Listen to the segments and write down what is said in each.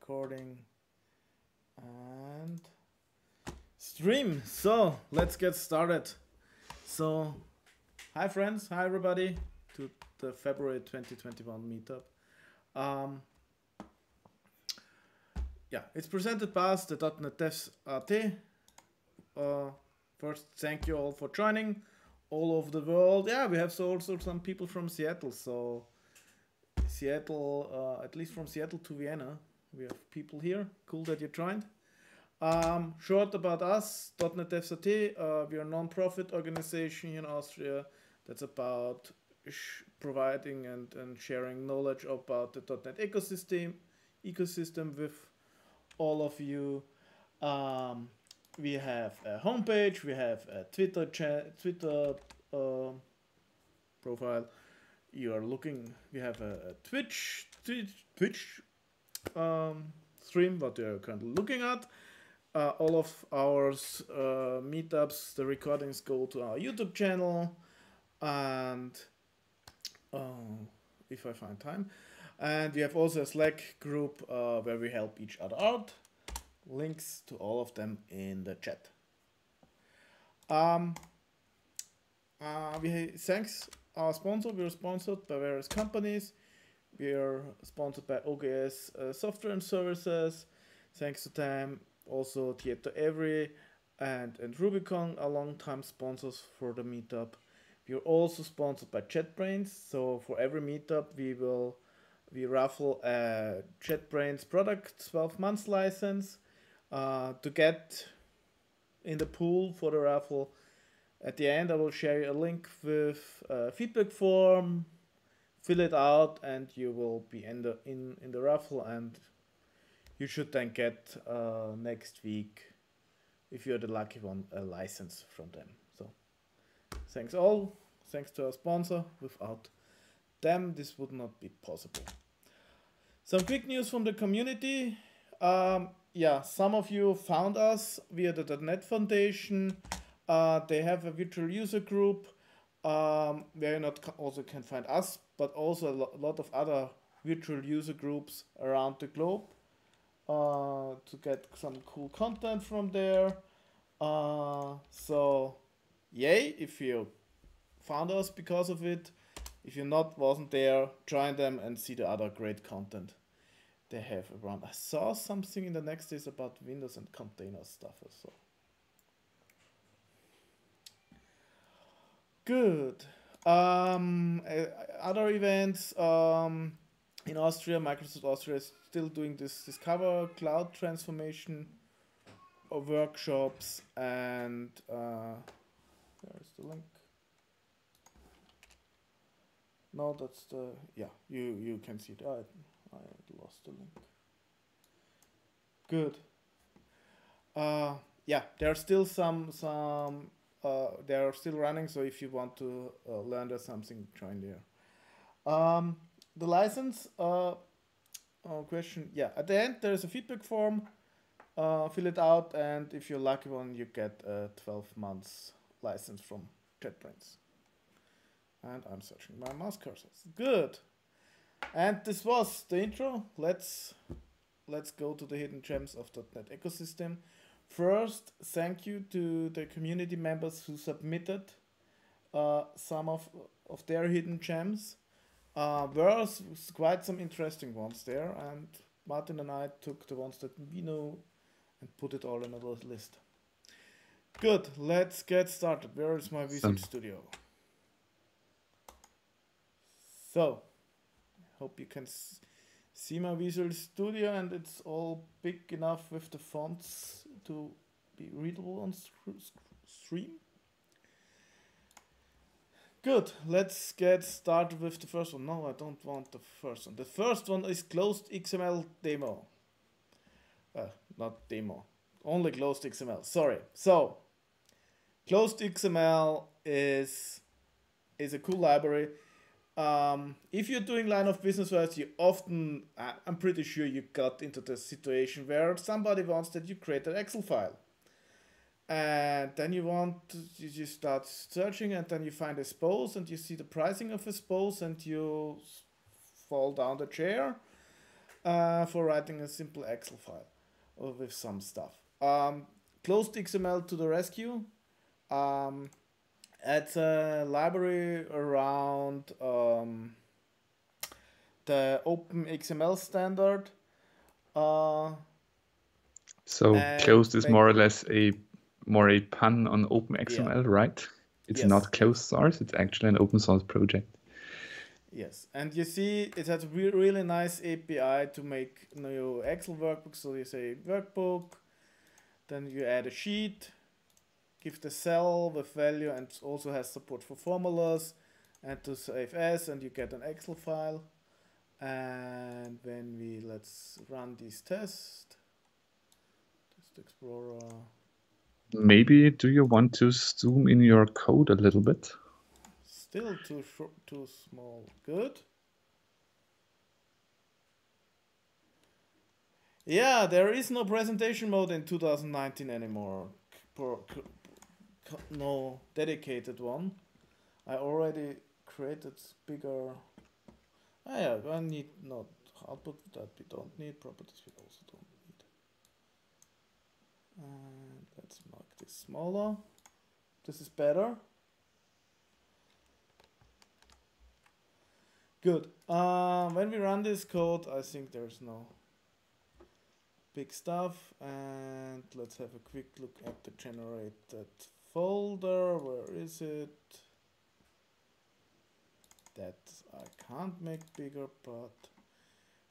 recording and stream. So let's get started. So hi friends, hi everybody to the February 2021 meetup. Yeah, it's presented by us, the .NET Devs AT. First, thank you all for joining all over the world. Yeah, we have also some people from Seattle. So Seattle, at least from Seattle to Vienna, we have people here. Cool that you joined. Short about us, .NET Devs AT. We are a non-profit organization in Austria that's about providing and sharing knowledge about the .NET ecosystem with all of you. We have a homepage, we have a Twitter profile. You are looking. We have a Twitch stream, what you are currently looking at. All of our meetups, the recordings go to our YouTube channel, and if I find time. And we have also a Slack group where we help each other out. Links to all of them in the chat. Thanks our sponsor. We are sponsored by various companies. We are sponsored by OGS Software and Services. Thanks to them. Also Tieto and Rubicon are long-time sponsors for the meetup. We are also sponsored by JetBrains. So for every meetup we raffle a JetBrains product 12 months license. To get in the pool for the raffle, at the end I will share a link with a feedback form. Fill it out and you will be in the raffle, and you should then get next week, if you're the lucky one, a license from them. So thanks all. Thanks to our sponsor. Without them this would not be possible. Some quick news from the community. Yeah, some of you found us via the .NET Foundation. They have a virtual user group where you not also can find us, but also a lot of other virtual user groups around the globe to get some cool content from there. So yay if you found us because of it. If you wasn't there, join them and see the other great content they have around. I saw something in the next days about Windows and container stuff also. Good. Other events in Austria, Microsoft Austria is still doing this Discover Cloud transformation workshops, and there's the link. No, that's the, yeah, you can see it. I lost the link. Good. Yeah, there are still they are still running, so if you want to learn something, join there. The license question, yeah, at the end there is a feedback form. Fill it out, and if you're lucky one, you get a 12 months license from JetBrains. And I'm searching my mouse cursors. Good. And this was the intro. Let's go to the hidden gems of the .NET ecosystem. First, thank you to the community members who submitted some of their hidden gems. There was quite some interesting ones there, and Martin and I took the ones that we know and put it all in a list. Good, let's get started. Where is my Visual Studio? So, hope you can see my Visual Studio, and it's all big enough with the fonts to be readable on stream. Good, let's get started with the first one. No, I don't want the first one. The first one is closed XML demo. Not demo, only closed XML, sorry. So, closed XML is a cool library. If you're doing line of business wise, you often, I'm pretty sure you got into the situation where somebody wants that you create an Excel file. And then you start searching, and then you find a SPOS, and you see the pricing of a SPOS, and you fall down the chair. for writing a simple Excel file or with some stuff. Closed XML to the rescue. It's a library around the Open XML standard. So And closed is back- more or less a pun on Yeah. OpenXML, right? It's Yes, not closed source, it's actually an open source project. Yes, and you see it has a really nice API to make new Excel workbooks. So you say workbook, then you add a sheet, give the cell with value, and also has support for formulas and to save as, and you get an Excel file. And when let's run this test Explorer. Maybe do you want to zoom in your code a little bit? Still too small. Good. Yeah, there is no presentation mode in 2019 anymore. No dedicated one. I already created bigger. Yeah, I need not output that we don't need. Properties we also don't need. And let's make this smaller. This is better. Good. When we run this code, I think there's no big stuff. And let's have a quick look at the generated folder. Where is it? That I can't make bigger, but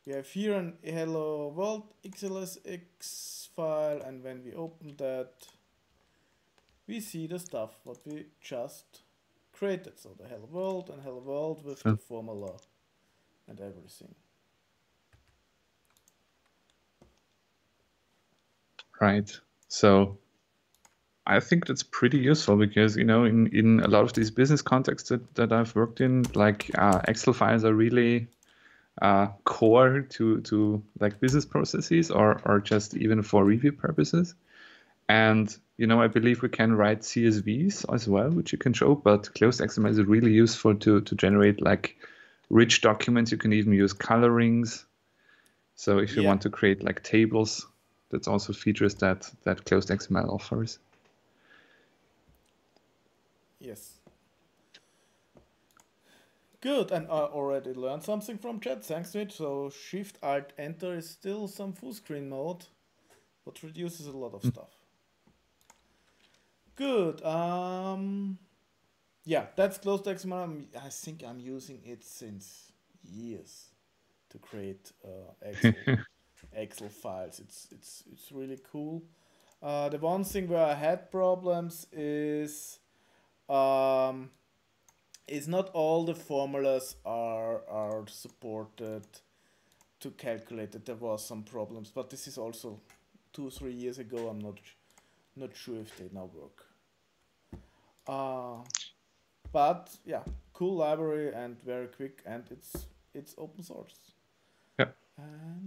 we have here an hello world XLSX file, and when we open that, we see the stuff what we just created. So the hello world and hello world with the formula and everything. Right. So I think that's pretty useful because, you know, in a lot of these business contexts that I've worked in, like Excel files are really core to like business processes or just even for review purposes. And, you know, I believe we can write CSVs as well, which you can show, but closed XML is really useful to generate like rich documents. You can even use colorings. So if you want to create like tables, that's also features that closed XML offers. Yes. Good, and I already learned something from chat, thanks to it. So Shift Alt Enter is still some full screen mode, but reduces a lot of stuff. Good. Yeah, that's closed XML. I think I'm using it since years to create Excel files. It's really cool. The one thing where I had problems is not all the formulas are supported to calculate it. There was some problems, but this is also 2-3 years ago. I'm not sure if they now work. But yeah, cool library and very quick, and it's open source. Yeah,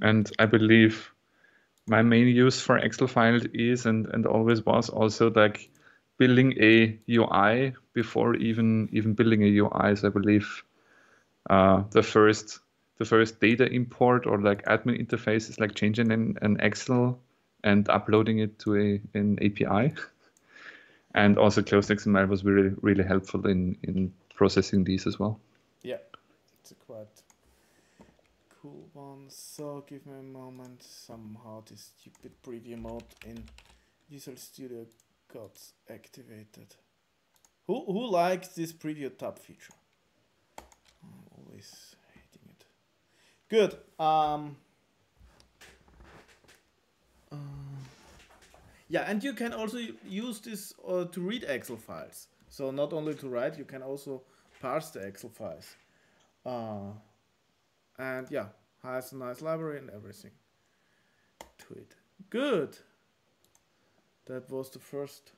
and I believe my main use for Excel files is and always was also like building a UI before even building a UI. So I believe the first data import or like admin interface is like changing an Excel and uploading it to an API. And also closed XML was really helpful in processing these as well. Yeah, it's a quite cool one. So give me a moment. Somehow this stupid preview mode in Visual Studio got activated. Who likes this preview tab feature? I'm always hating it. Good. Yeah, and you can also use this to read Excel files. So not only to write, you can also parse the Excel files. And yeah, has a nice library and everything to it. Good. That was the first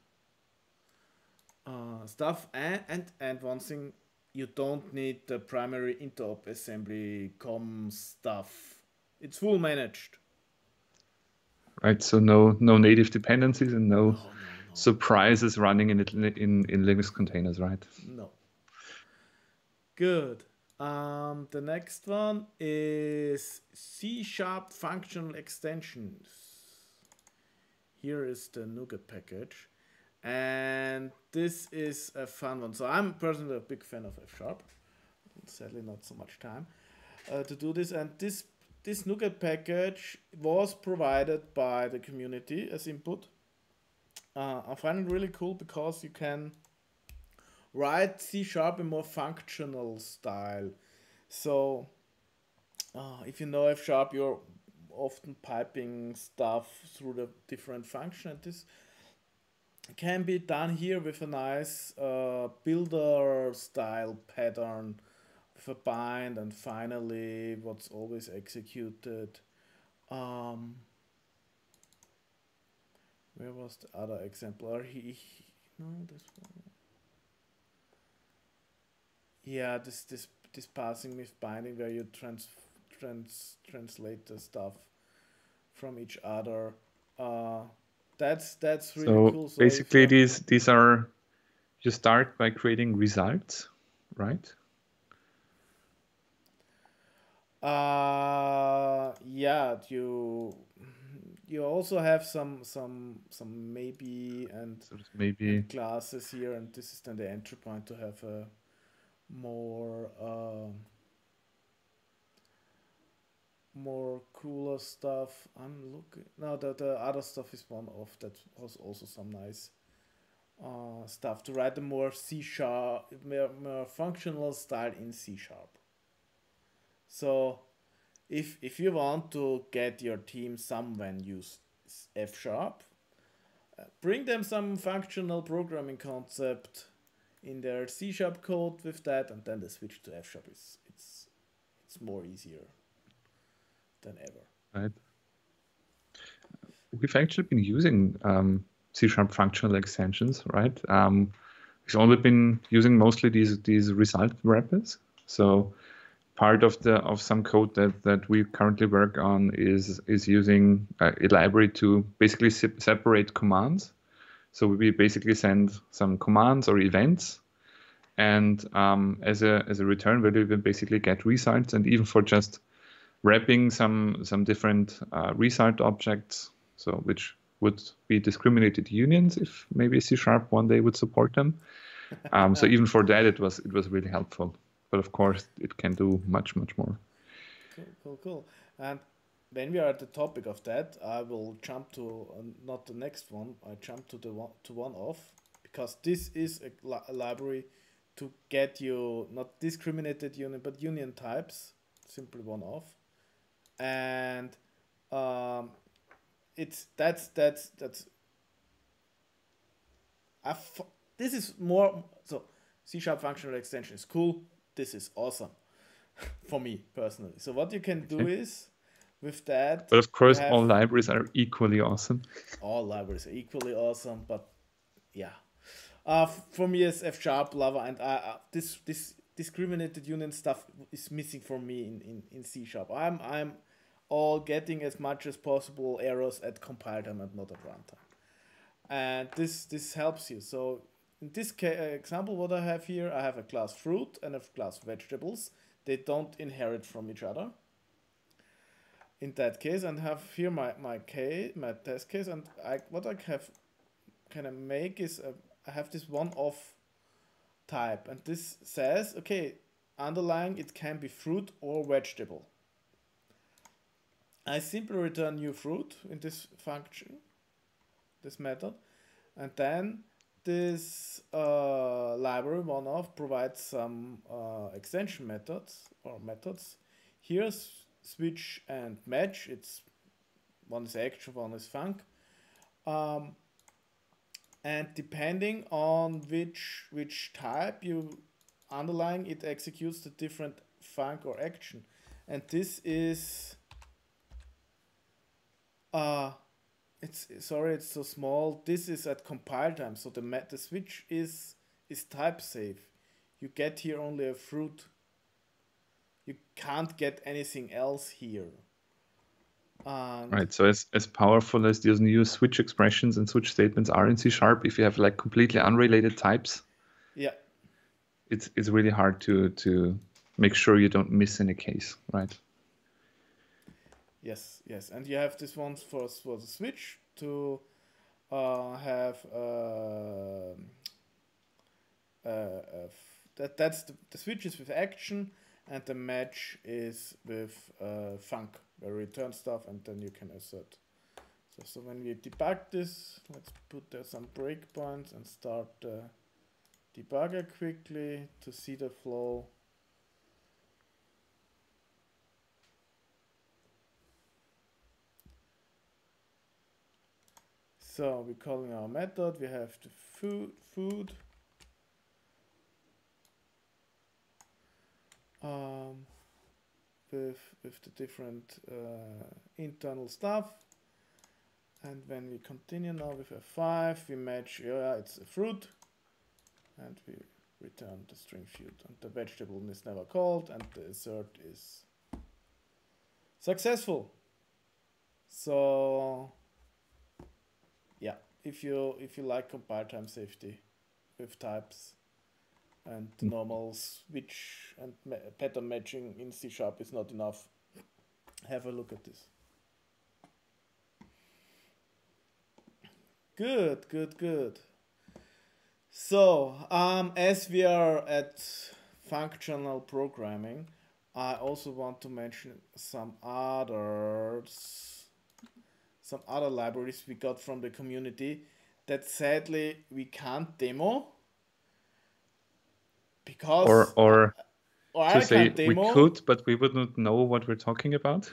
stuff. And one thing, you don't need the primary interop assembly com stuff. It's full managed. Right, so no native dependencies and no surprises running in Linux containers, right? No. Good. The next one is C# functional extensions. Here is the NuGet package. And this is a fun one. So I'm personally a big fan of F#. Sadly, not so much time to do this. And this NuGet package was provided by the community as input. I find it really cool because you can write C# in more functional style. So if you know F#, you're often piping stuff through the different functions. And this can be done here with a nice builder style pattern with a bind and finally what's always executed. Where was the other example? No, this one. Yeah, this passing with binding where you translate the stuff from each other. That's really cool. So basically, these are, you start by creating results, right? Yeah, you also have some maybe and classes here, and this is then the entry point to have a more cooler stuff. I'm looking now that the other stuff is one off. That was also some nice stuff to write the more C#, more functional style in C#. So if you want to get your team someone use F#, bring them some functional programming concept in their C# code with that, and then the switch to F# is it's more easier than ever. Right. We've actually been using C# functional extensions, right? We've only been using mostly these result wrappers. So part of some code that we currently work on is using a library to basically separate commands. So we basically send some commands or events, and as a return value, we basically get results. And even for just wrapping some different result objects, so which would be discriminated unions if maybe C# one day would support them. So even for that, it was really helpful. But of course, it can do much more. Cool. And when we are at the topic of that, I will jump to not the next one. I jump to one off, because this is a library to get you not discriminated union but union types, simply one off, and that's this is more so. C# functional extension is cool. This is awesome for me personally. So what you can do is with that. But of course, all libraries are equally awesome. All libraries are equally awesome, but yeah. For me as F# lover, and this discriminated union stuff is missing for me in C#. I'm all getting as much as possible errors at compile time and not at runtime, and this helps you. So in this example, what I have here, I have a class fruit and a class vegetables. They don't inherit from each other. In that case, and have here my test case, and what I have kind of make is I have this one-off type, and this says, okay, underlying it can be fruit or vegetable. I simply return new fruit in this function, this method, and then this library one-off provides some extension methods. Here's switch and match. It's one is action, one is func, and depending on which type you underlying, it executes the different func or action. And this is it's so small. This is at compile time, so the switch is type safe. You get here only a fruit. You can't get anything else here. Right, so as powerful as these new switch expressions and switch statements are in C#, if you have like completely unrelated types, yeah, it's really hard to make sure you don't miss any case, right? Yes, yes, and you have this one for the switch to have that's the switch is with action, and the match is with func, where you return stuff and then you can assert. So when we debug this, let's put there some breakpoints and start the debugger quickly to see the flow. So we're calling our method, we have the food. With the different internal stuff. And when we continue now with F5, we match, yeah, it's a fruit, and we return the string fruit, and the vegetable is never called, and the assert is successful. So yeah, if you like compile time safety with types and normal switch and pattern matching in C# is not enough, have a look at this. Good. So, as we are at functional programming, I also want to mention some other libraries we got from the community that sadly we can't demo because or I say can't demo. We could, but we wouldn't know what we're talking about.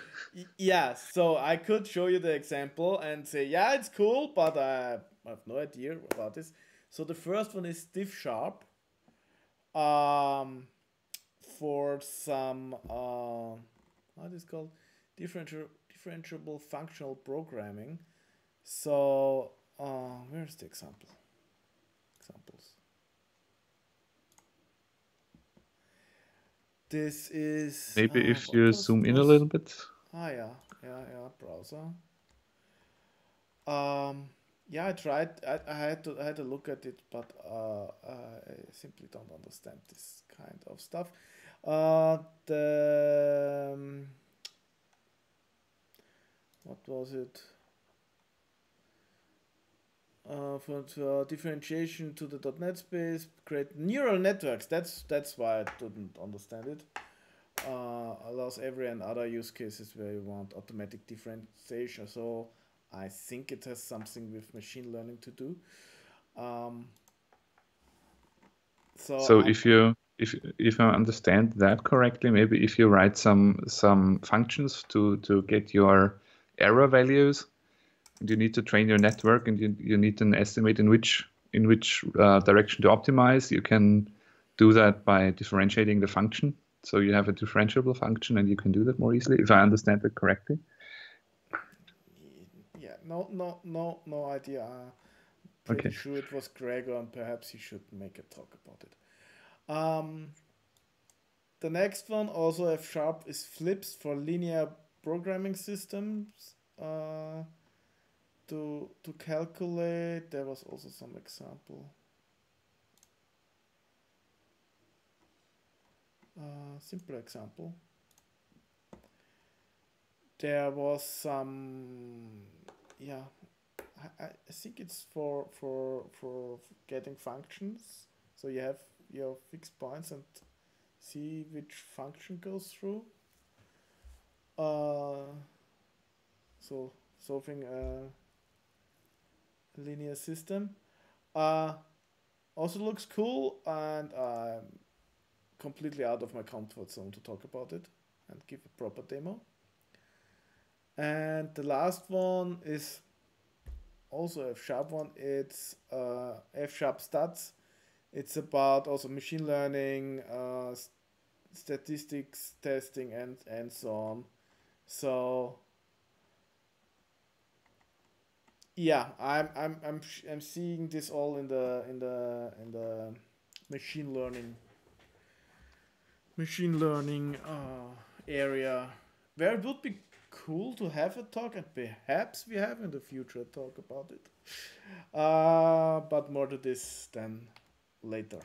Yeah, so I could show you the example and say, yeah, it's cool, but I have no idea about this. So the first one is DiffSharp. For some how is it called, differentiable functional programming. So where's the examples? This is maybe if you zoom in a little bit. Yeah, browser. Yeah, I tried. I had to look at it, but I simply don't understand this kind of stuff. What was it? For differentiation to the .NET space, create neural networks. That's why I didn't understand it. Allows every and other use cases where you want automatic differentiation. So I think it has something with machine learning to do. So if I understand that correctly, maybe if you write some functions to get your error values, and you need to train your network, and you need an estimate in which direction to optimize, you can do that by differentiating the function. So you have a differentiable function, and you can do that more easily, if I understand it correctly. Yeah, no idea. Pretty sure it was Gregor, and perhaps he should make a talk about it. The next one, also F# is FLIPS for linear programming systems. To calculate, there was also some example. Simple example. There was some, yeah, I think it's for getting functions. So you have your fixed points and see which function goes through. So solving a linear system. Also looks cool, and I'm completely out of my comfort zone to talk about it and give a proper demo. And the last one is also a F# one. It's F# stats. It's about also machine learning, statistics testing, and so on. So yeah, I'm seeing this all in the machine learning area, where it would be cool to have a talk, and perhaps we have in the future a talk about it. But more to this then later.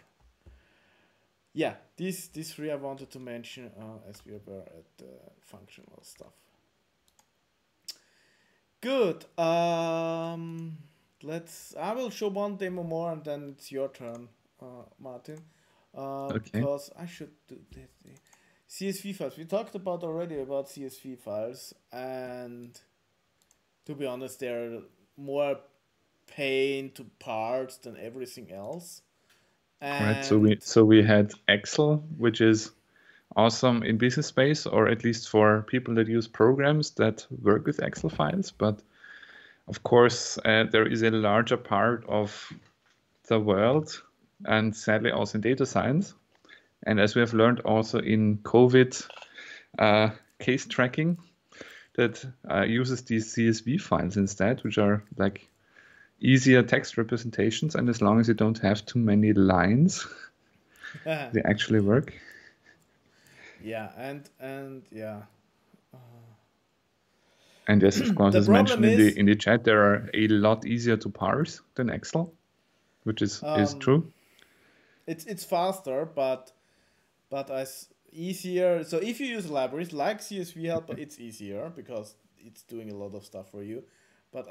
Yeah, these three I wanted to mention as we were at the functional stuff. Good. Let's. I will show one demo more, and then it's your turn, Martin. Okay. Because I should do this. CSV files. We talked about already about CSV files, and to be honest, they're more pain to parse than everything else. Right. So we And so we had Excel, which is awesome in business space, or at least for people that use programs that work with Excel files. But of course, there is a larger part of the world, and sadly also in data science. And as we have learned also in COVID uh, case tracking, that uses these CSV files instead, which are like easier text representations. And as long as you don't have too many lines, they actually work. yeah, and yeah. And yes, of course, The as problem mentioned in the is, in the chat, they are a lot easier to parse than Excel, which is um, true. it's faster, but as easier. So if you use libraries like CSV Helper, it's easier because it's doing a lot of stuff for you. But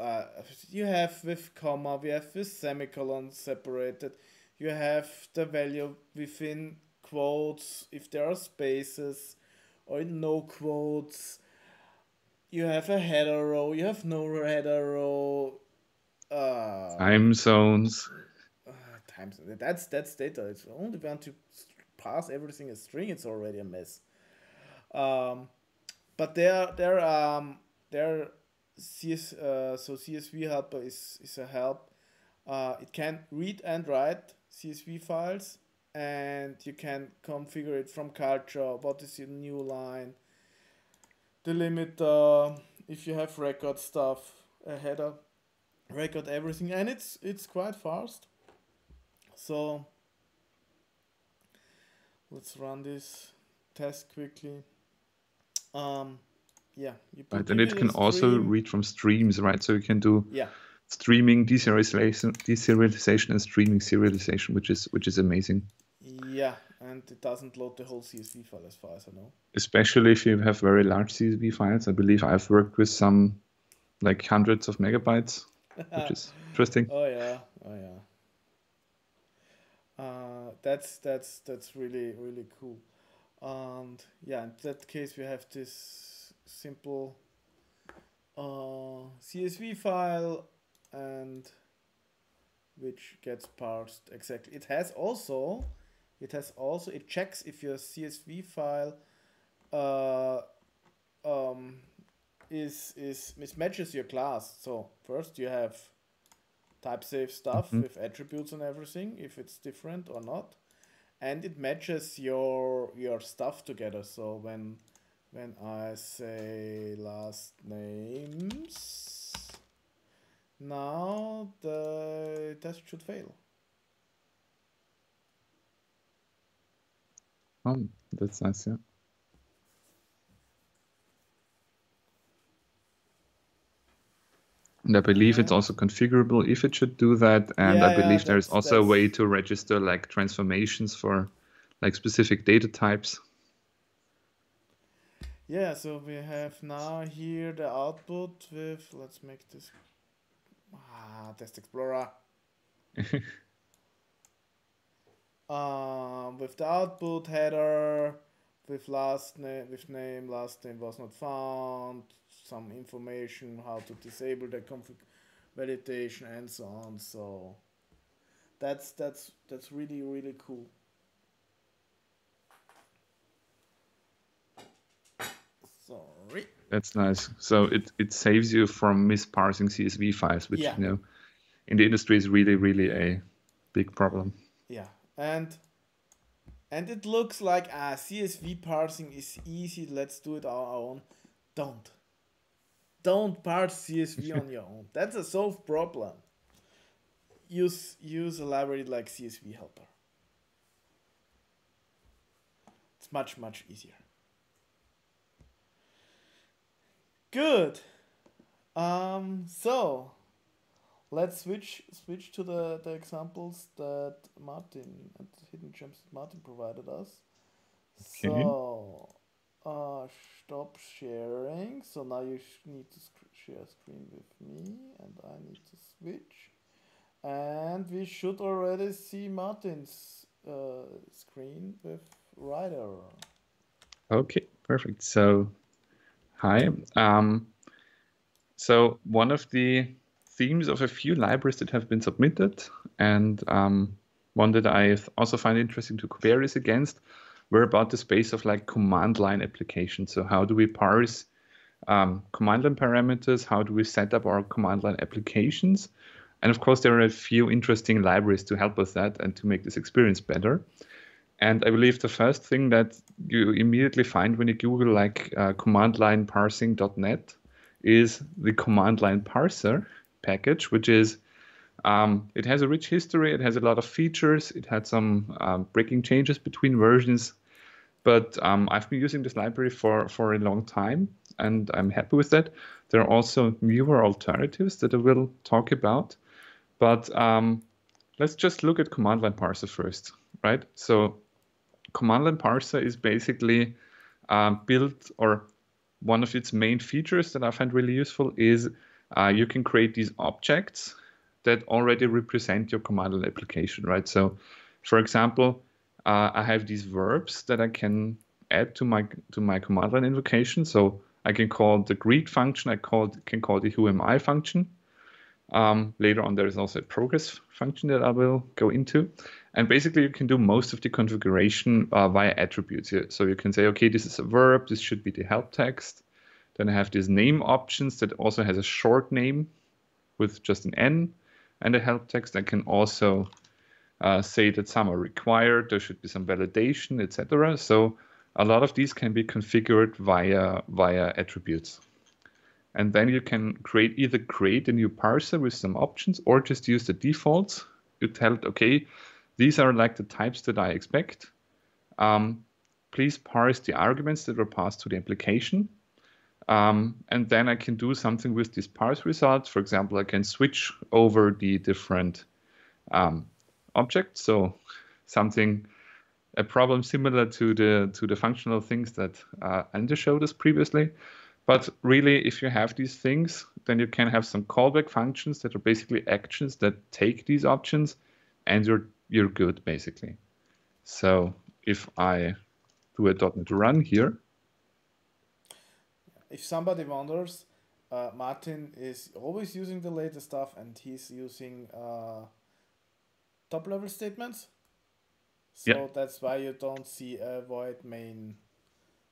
you have with comma, we have with semicolon separated. You have the value within quotes if there are spaces or no quotes. You have a header row. You have no header row. Uh, Time zones. Times that's data. It's only want to pass everything as string. It's already a mess. Um, but their so CSV helper is a help. It can read and write CSV files, and you can configure it from culture. What is your new line? Delimiter. If you have record stuff, a header, record everything, and it's quite fast. So let's run this test quickly. Um, yeah, Right, and give it it a can also stream. read from streams, right? So you can do Yeah, streaming deserialization and streaming serialization, which is amazing. yeah, and it doesn't load the whole CSV file as far as I know. Especially if you have very large CSV files. I believe I've worked with some like hundreds of megabytes, which is interesting. Oh yeah, oh yeah. That's really really cool. And yeah, in that case we have this simple CSV file and which gets parsed exactly. It checks if your CSV file uh, um, is mismatches your class. So first you have type safe stuff Mhm. with attributes and everything if it's different or not, and it matches your stuff together. So when I say last names, now the test should fail. Oh, that's nice, yeah. And I believe it's And also configurable if it should do that. And I yeah, believe there's that's also a way that's to register like transformations for like specific data types. yeah. So we have now here the output with, let's make this test explorer. With the output header, with name, last name was not found, some information how to disable the config validation and so on. So that's really really cool. Sorry. That's nice. So it saves you from misparsing CSV files, which Yeah, in the industry is really, really a big problem. yeah, and it looks like CSV parsing is easy. Let's do it our own. Don't don't parse CSV on your own. That's a solved problem. Use a library like CSV Helper. It's much easier. Good. So let's switch to the examples that Martin and Hidden Gems that Martin provided us. Okay. So, stop sharing. So now you need to share screen with me, and I need to switch. And we should already see Martin's screen with Rider. Okay, perfect. So, hi. So one of the themes of a few libraries that have been submitted, and one that I also find interesting to queries against, were about the space of like command line applications. So how do we parse command line parameters? How do we set up our command line applications? And of course, there are a few interesting libraries to help with that and to make this experience better. And I believe the first thing that you immediately find when you Google like command line parsing.net is the command line parser package, which is, it has a rich history, it has a lot of features, it had some breaking changes between versions, but I've been using this library for a long time, and I'm happy with that. There are also newer alternatives that I will talk about, but let's just look at command line parser first, right? So command line parser is basically built, or one of its main features that I find really useful is you can create these objects that already represent your command line application, right? So, for example, I have these verbs that I can add to my command line invocation. So I can call the greet function. I can call the whoami function. Later on, there is also a progress function that I will go into. And basically, you can do most of the configuration via attributes here. So you can say, okay, this is a verb. This should be the help text. Then I have these name options that also has a short name with just an N and a help text. I can also say that some are required. There should be some validation, etc. So a lot of these can be configured via attributes. And then you can either create a new parser with some options or just use the defaults. You tell it, okay, these are like the types that I expect. Please parse the arguments that were passed to the application. And then I can do something with these parse results. For example, I can switch over the different objects. So a problem similar to the functional things that Andy showed us previously. But really, if you have these things, then you can have some callback functions that are basically actions that take these options, and you're good, basically. So if I do a .NET Run here. If somebody wonders, Martin is always using the latest stuff, and he's using top level statements. So Yeah. that's why you don't see a void main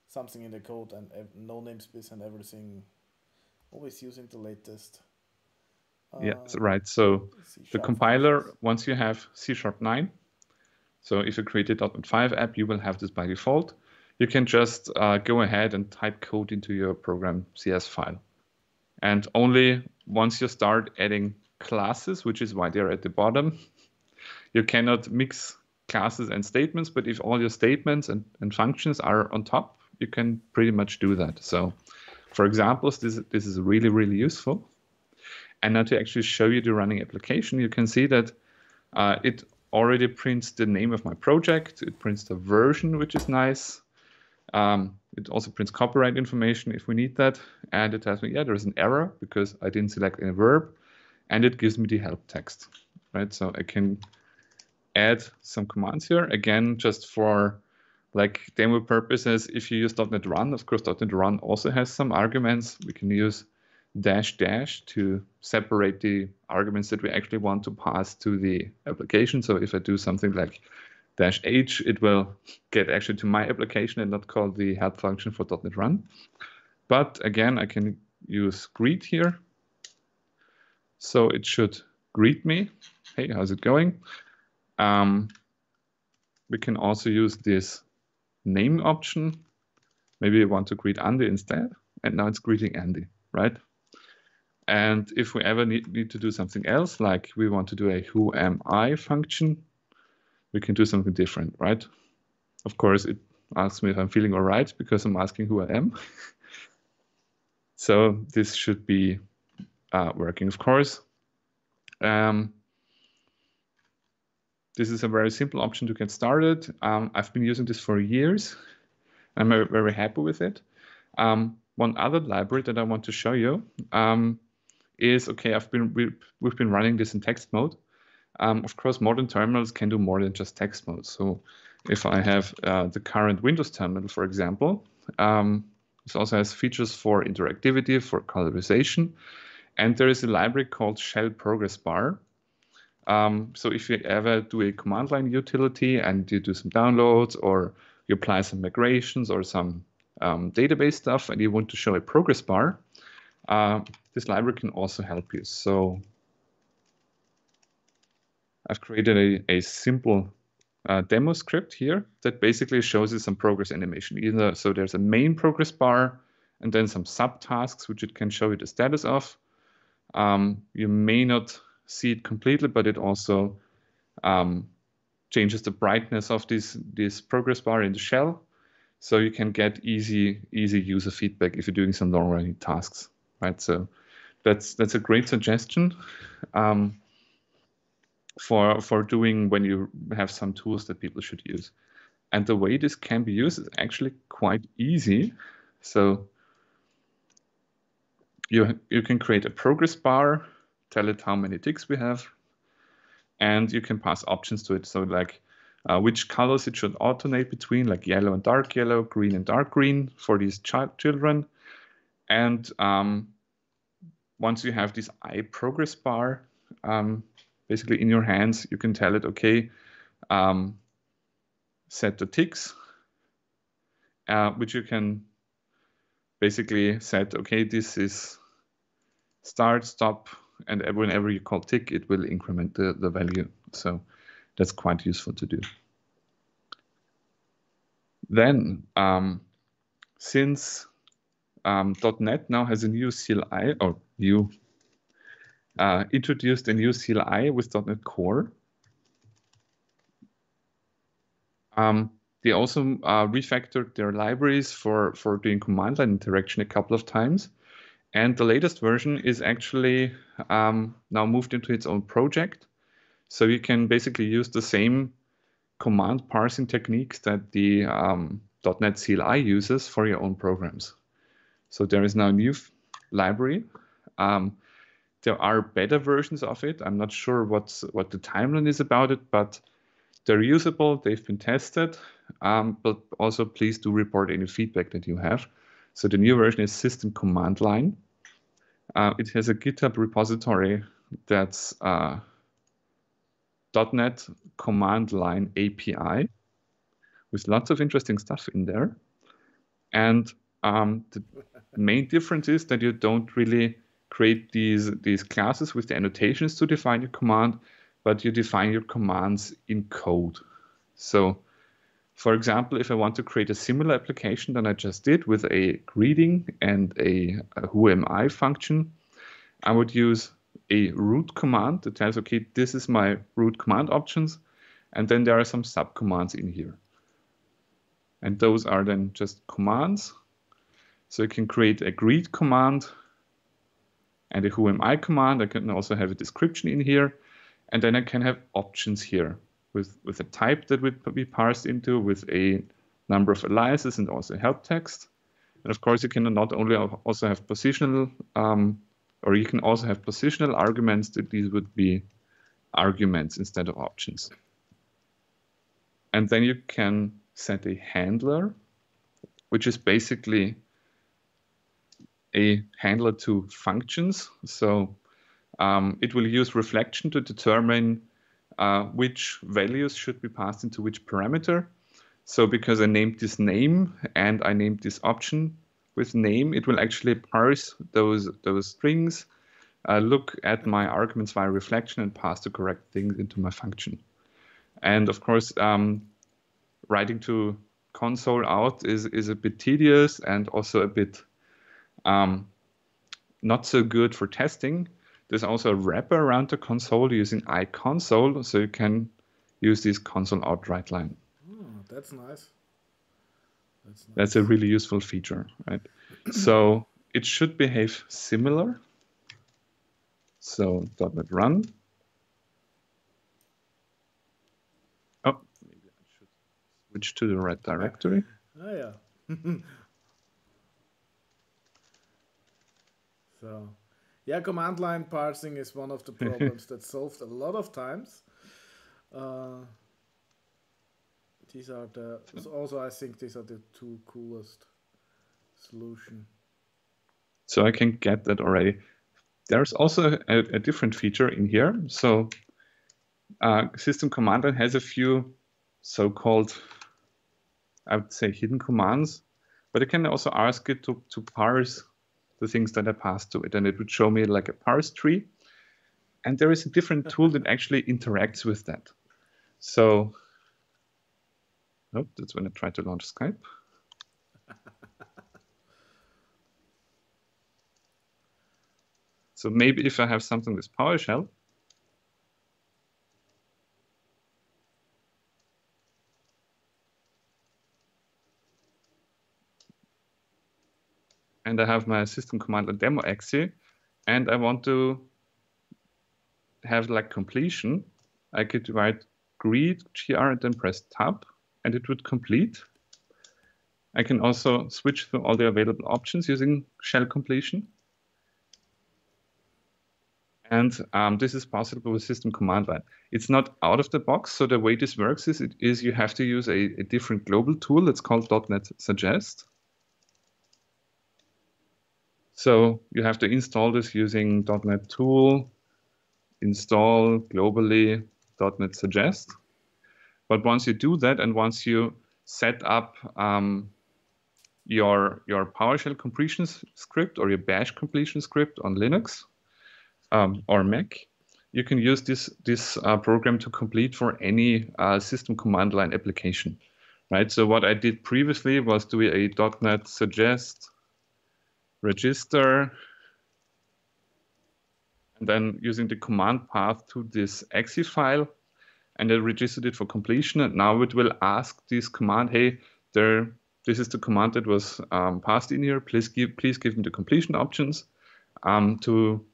something in the code and no namespace and everything. Always using the latest. Yeah, right. So the compiler, functions. once you have C#9, so if you create a .NET 5 app, you will have this by default. You can just go ahead and type code into your program CS file. And only once you start adding classes, which is why they're at the bottom, you cannot mix classes and statements, but if all your statements and functions are on top, you can pretty much do that. So for examples, this is really, really useful. And now to actually show you the running application, you can see that it already prints the name of my project. It prints the version, which is nice. It also prints copyright information if we need that. And it tells me, yeah, there's an error because I didn't select any verb. And it gives me the help text, right? So I can add some commands here. Again, just for like demo purposes, if you use .NET Run, of course, .NET Run also has some arguments. We can use -- to separate the arguments that we actually want to pass to the application. So if I do something like -h, it will get actually to my application and not call the help function for .NET Run. But again, I can use greet here. So it should greet me. Hey, how's it going? We can also use this name option. Maybe I want to greet Andy instead. And now it's greeting Andy, right? And if we ever need to do something else, like we want to do a whoami function, we can do something different, right? Of course, it asks me if I'm feeling all right because I'm asking who I am. So this should be working, of course. This is a very simple option to get started. I've been using this for years. I'm very happy with it. One other library that I want to show you is, okay, we've been running this in text mode. Of course, modern terminals can do more than just text mode. So if I have the current Windows terminal, for example, this also has features for interactivity, for colorization, and there is a library called Shell Progress Bar. So if you ever do a command line utility and you do some downloads, or you apply some migrations or some database stuff, and you want to show a progress bar, this library can also help you. So I've created a simple demo script here that basically shows you some progress animation. So there's a main progress bar and then some subtasks which it can show you the status of. You may not see it completely, but it also changes the brightness of this progress bar in the shell, so you can get easy user feedback if you're doing some long-running tasks, right? So that's a great suggestion for doing when you have some tools that people should use. And the way this can be used is actually quite easy. So you can create a progress bar, tell it how many ticks we have, and you can pass options to it. So like which colors it should alternate between, like yellow and dark yellow, green and dark green for these children. And once you have this progress bar basically in your hands, you can tell it, okay, set the ticks, which you can basically set, okay, this is start, stop, and whenever you call tick, it will increment the value. So that's quite useful to do. Then, since .NET now has a new CLI, or introduced a new CLI with .NET Core, they also refactored their libraries for doing command line interaction a couple of times. And the latest version is actually now moved into its own project. So you can basically use the same command parsing techniques that the .NET CLI uses for your own programs. So there is now a new library. There are better versions of it. I'm not sure what the timeline is about it, but they're usable. They've been tested. But also please do report any feedback that you have. So the new version is System Command Line. It has a GitHub repository that's .NET Command Line API with lots of interesting stuff in there. And the main difference is that you don't really create these classes with the annotations to define your command, but you define your commands in code. So, for example, if I want to create a similar application than I just did with a greeting and a who am I function, I would use a root command that tells, okay, this is my root command options, and then there are some subcommands in here. And those are then just commands. So you can create a greet command and a who am I command. I can also have a description in here, and then I can have options here with a type that would be parsed into, with a number of aliases and also help text. And of course, you can not only also have positional, or you can also have positional arguments, that these would be arguments instead of options. And then you can set a handler, which is basically a handler to functions. So it will use reflection to determine which values should be passed into which parameter. So because I named this name and I named this option with name, it will actually parse those strings, look at my arguments via reflection, and pass the correct things into my function. And of course, writing to console out is a bit tedious and also a bit not so good for testing. There's also a wrapper around the console using iConsole, so you can use this console out write line. Oh, that's nice. That's a really useful feature, right? So it should behave similar. So .NET Run, switch to the right directory. Oh yeah. So, yeah, command line parsing is one of the problems that's solved a lot of times. These are the also I think these are the two coolest solution. So I can get that already. There's also a different feature in here. So system command line has a few so-called, I would say, hidden commands, but I can also ask it to parse the things that I passed to it, and it would show me like a parse tree. And there is a different tool that actually interacts with that. So, oh, that's when I tried to launch Skype. So maybe if I have something with PowerShell, and I have my system command line demo exe, and I want to have like completion, I could write greet gr and then press tab, and it would complete. I can also switch through all the available options using shell completion. And this is possible with system command line. It's not out of the box. So the way this works is you have to use a different global tool that's called .NET Suggest. So you have to install this using .NET Tool, install globally .NET Suggest. But once you do that, and once you set up your PowerShell completion script or your Bash completion script on Linux or Mac, you can use this program to complete for any system command line application, right? So what I did previously was do a .NET Suggest register, and then using the command path to this exe file, and I registered it for completion. And now it will ask this command, hey, this is the command that was passed in here. Please give me the completion options to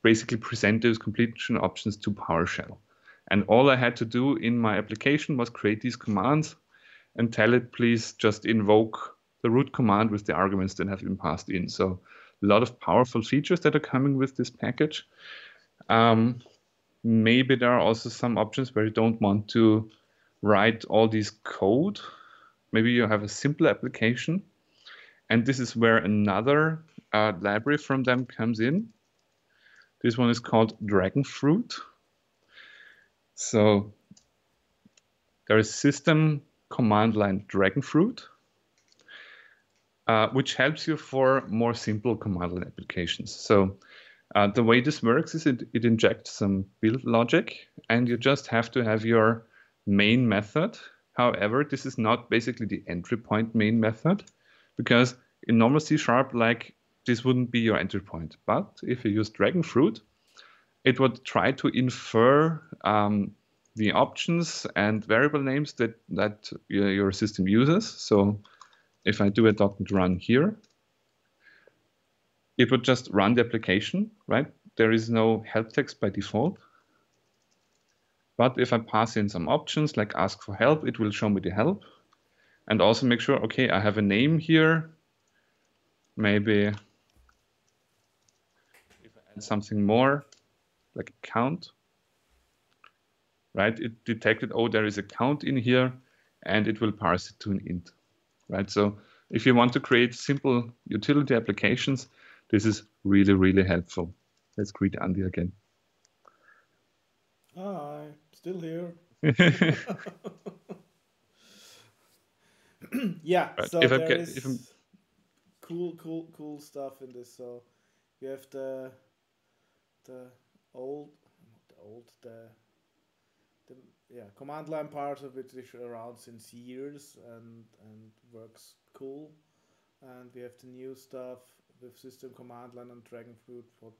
basically present those completion options to PowerShell. And all I had to do in my application was create these commands and tell it, please just invoke the root command with the arguments that have been passed in. So a lot of powerful features that are coming with this package. Maybe there are also some options where you don't want to write all this code. Maybe you have a simple application. And this is where another library from them comes in. This one is called Dragonfruit. So there is system command line Dragonfruit, which helps you for more simple command line applications. So the way this works is it injects some build logic, and you just have to have your main method. However, this is not basically the entry point main method, because in normal C#, like, this wouldn't be your entry point. But if you use Dragonfruit, it would try to infer the options and variable names that your system uses. So if I do a .NET run here, it would just run the application, right? There is no help text by default. But if I pass in some options like ask for help, it will show me the help. And also make sure, okay, I have a name here. Maybe if I add something more, like a count, right? It detected, oh, there is a count in here, and it will parse it to an int, right? So if you want to create simple utility applications, this is really, really helpful. Let's greet Andy again. Hi, still here. Yeah, right. so there is cool stuff in this. So you have the command line part of it is around since years and works cool. And we have the new stuff with system command line and Dragonfruit, what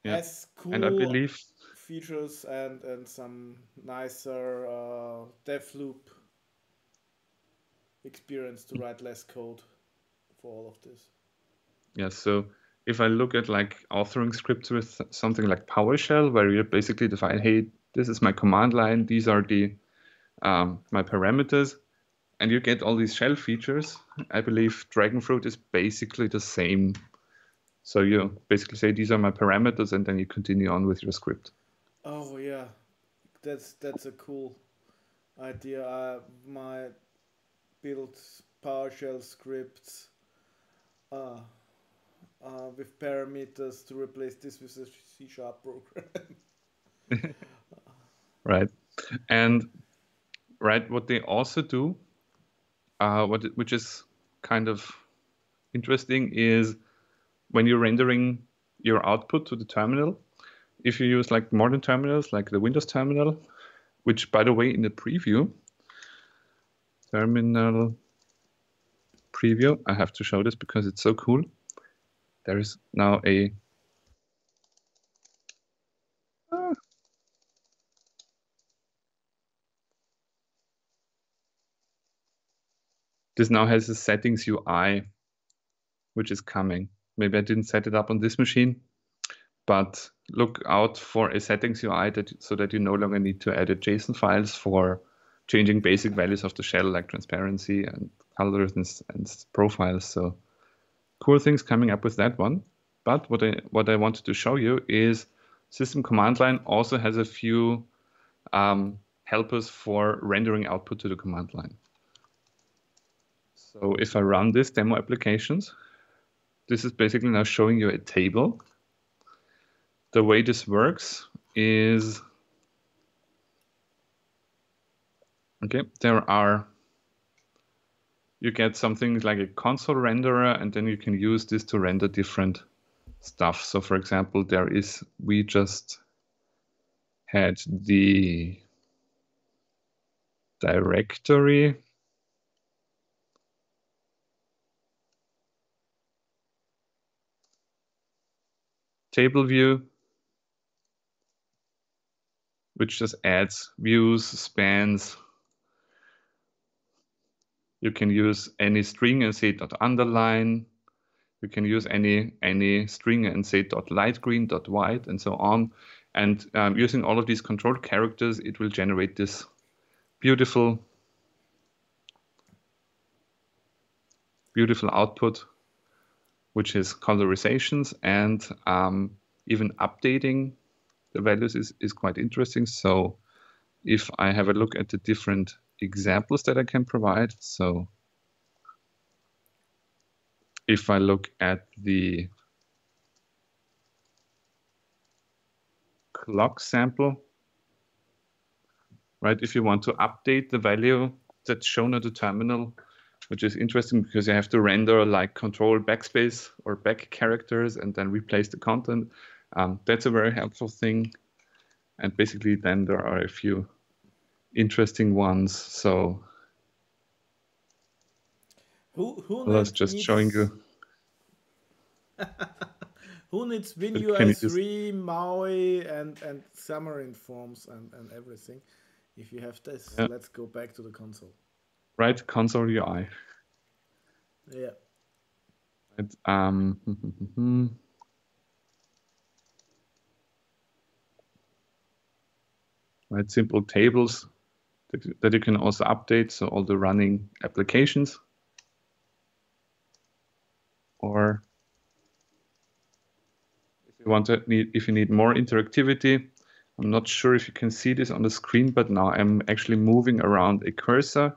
has cool and I believe features and some nicer dev loop experience to write less code for all of this. Yeah, so if I look at like authoring scripts with something like PowerShell, where you basically define, hey, this is my command line, these are the my parameters, and you get all these shell features. I believe Dragonfruit is basically the same. So you basically say these are my parameters, and then you continue on with your script. Oh yeah, that's a cool idea. I might build PowerShell scripts uh, with parameters to replace this with a C# program. Right. And right, what they also do, which is kind of interesting, is when you're rendering your output to the terminal, if you use like modern terminals, like the Windows terminal, which, by the way, in the preview, terminal preview, I have to show this because it's so cool. There is now a this now has a settings UI, which is coming. Maybe I didn't set it up on this machine, but look out for a settings UI so that you no longer need to edit JSON files for changing basic values of the shell, like transparency and colors and profiles. So cool things coming up with that one. But what I wanted to show you is System Command Line also has a few helpers for rendering output to the command line. So if I run this demo applications, this is basically now showing you a table. The way this works is, okay, you get something like a console renderer, and then you can use this to render different stuff. So for example, we just had the directory. Table view, which just adds views, spans. You can use any string and say dot underline. You can use any string and say dot light green, dot white, and so on. And using all of these control characters, it will generate this beautiful output, which is colorizations, and even updating the values is quite interesting. So if I have a look at the different examples that I can provide, so if I look at the clock sample, right, if you want to update the value that's shown at the terminal, which is interesting because you have to render like control backspace or back characters and then replace the content. That's a very helpful thing. And basically then there are a few interesting ones. So who I was just showing you. Who needs WinUI3, MAUI, and Xamarin Forms and everything? If you have this, yeah. Let's go back to the console. Right, console UI. Yeah. Right, right, simple tables that you can also update, so all the running applications. Or if you need more interactivity, I'm not sure if you can see this on the screen, but now I'm actually moving around a cursor.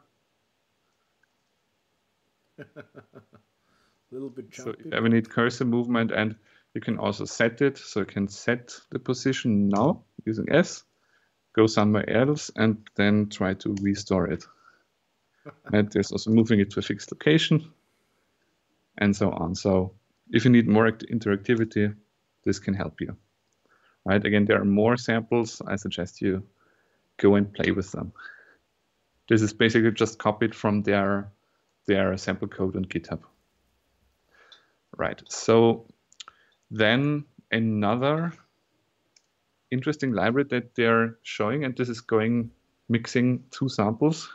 Little bit jumpy. So if you ever need cursor movement, and you can also set it, so you can set the position now using S, go somewhere else, and then try to restore it. And there's also moving it to a fixed location, and so on. So if you need more interactivity, this can help you. Right? Again, there are more samples. I suggest you go and play with them. This is basically just copied from their sample code on GitHub. Right. So then another interesting library that they're showing, and this is mixing two samples,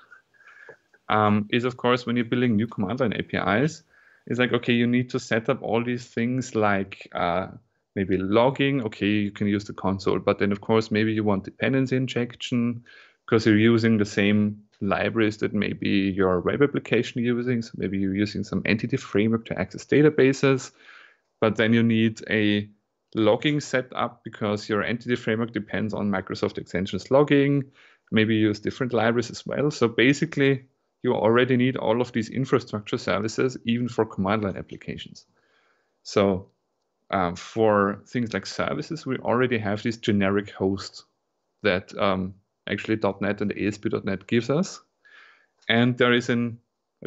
is of course when you're building new command line APIs, it's like, okay, you need to set up all these things like maybe logging. Okay, you can use the console, but then of course maybe you want dependency injection, because you're using the same libraries that maybe your web application using. So maybe you're using some entity framework to access databases, but then you need a logging setup because your entity framework depends on Microsoft Extensions logging. Maybe you use different libraries as well. So basically, you already need all of these infrastructure services, even for command line applications. So for things like services, we already have this generic host that actually .NET and ASP.NET gives us. And there is a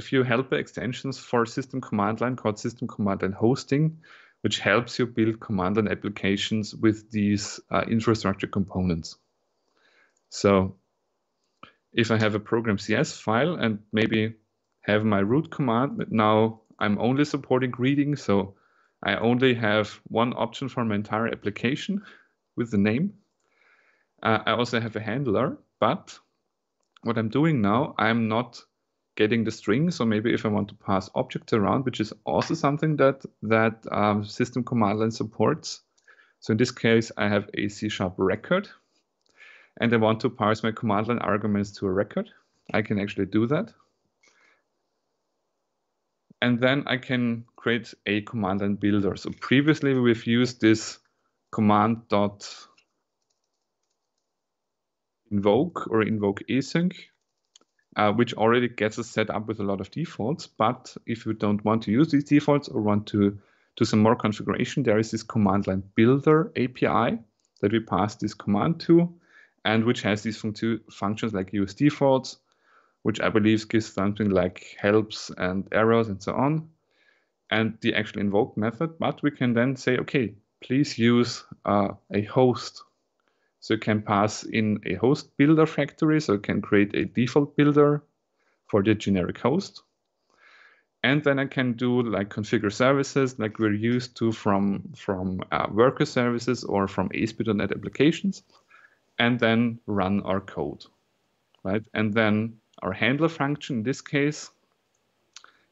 few helper extensions for system command line called system command line hosting, which helps you build command line applications with these infrastructure components. So if I have a program CS file and maybe have my root command, but now I'm only supporting greeting, so I only have one option for my entire application with the name. I also have a handler, but what I'm doing now, I'm not getting the string. So maybe if I want to pass objects around, which is also something that system command line supports. So in this case, I have a C# record, and I want to parse my command line arguments to a record. I can actually do that. And then I can create a command line builder. So previously we've used this command.invoke or invoke async, which already gets us set up with a lot of defaults. But if you don't want to use these defaults or want to do some more configuration, there is this command line builder API that we pass this command to, and which has these functions like use defaults, which I believe gives something like helps and errors and so on, and the actual invoke method. But we can then say, okay, please use a host. So you can pass in a host builder factory, so you can create a default builder for the generic host. And then I can do like configure services like we're used to from worker services or from ASP.NET applications, and then run our code, right? And then our handler function, in this case,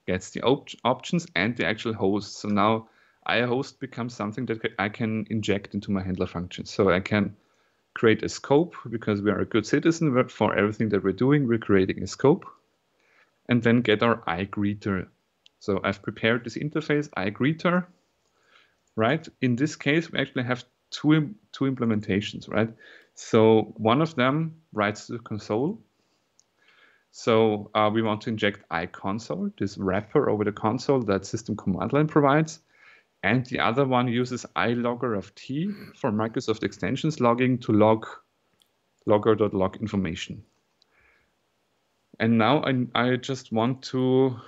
gets the options and the actual host. So now iHost becomes something that I can inject into my handler function. So I can create a scope because we are a good citizen for everything that we're doing. We're creating a scope, and then get our iGreeter. So I've prepared this interface, iGreeter, right? In this case, we actually have two implementations, right? So one of them writes to the console. So we want to inject iConsole, this wrapper over the console that system command line provides. And the other one uses iLogger of T for Microsoft Extensions logging to log logger.log information. And now I just want to,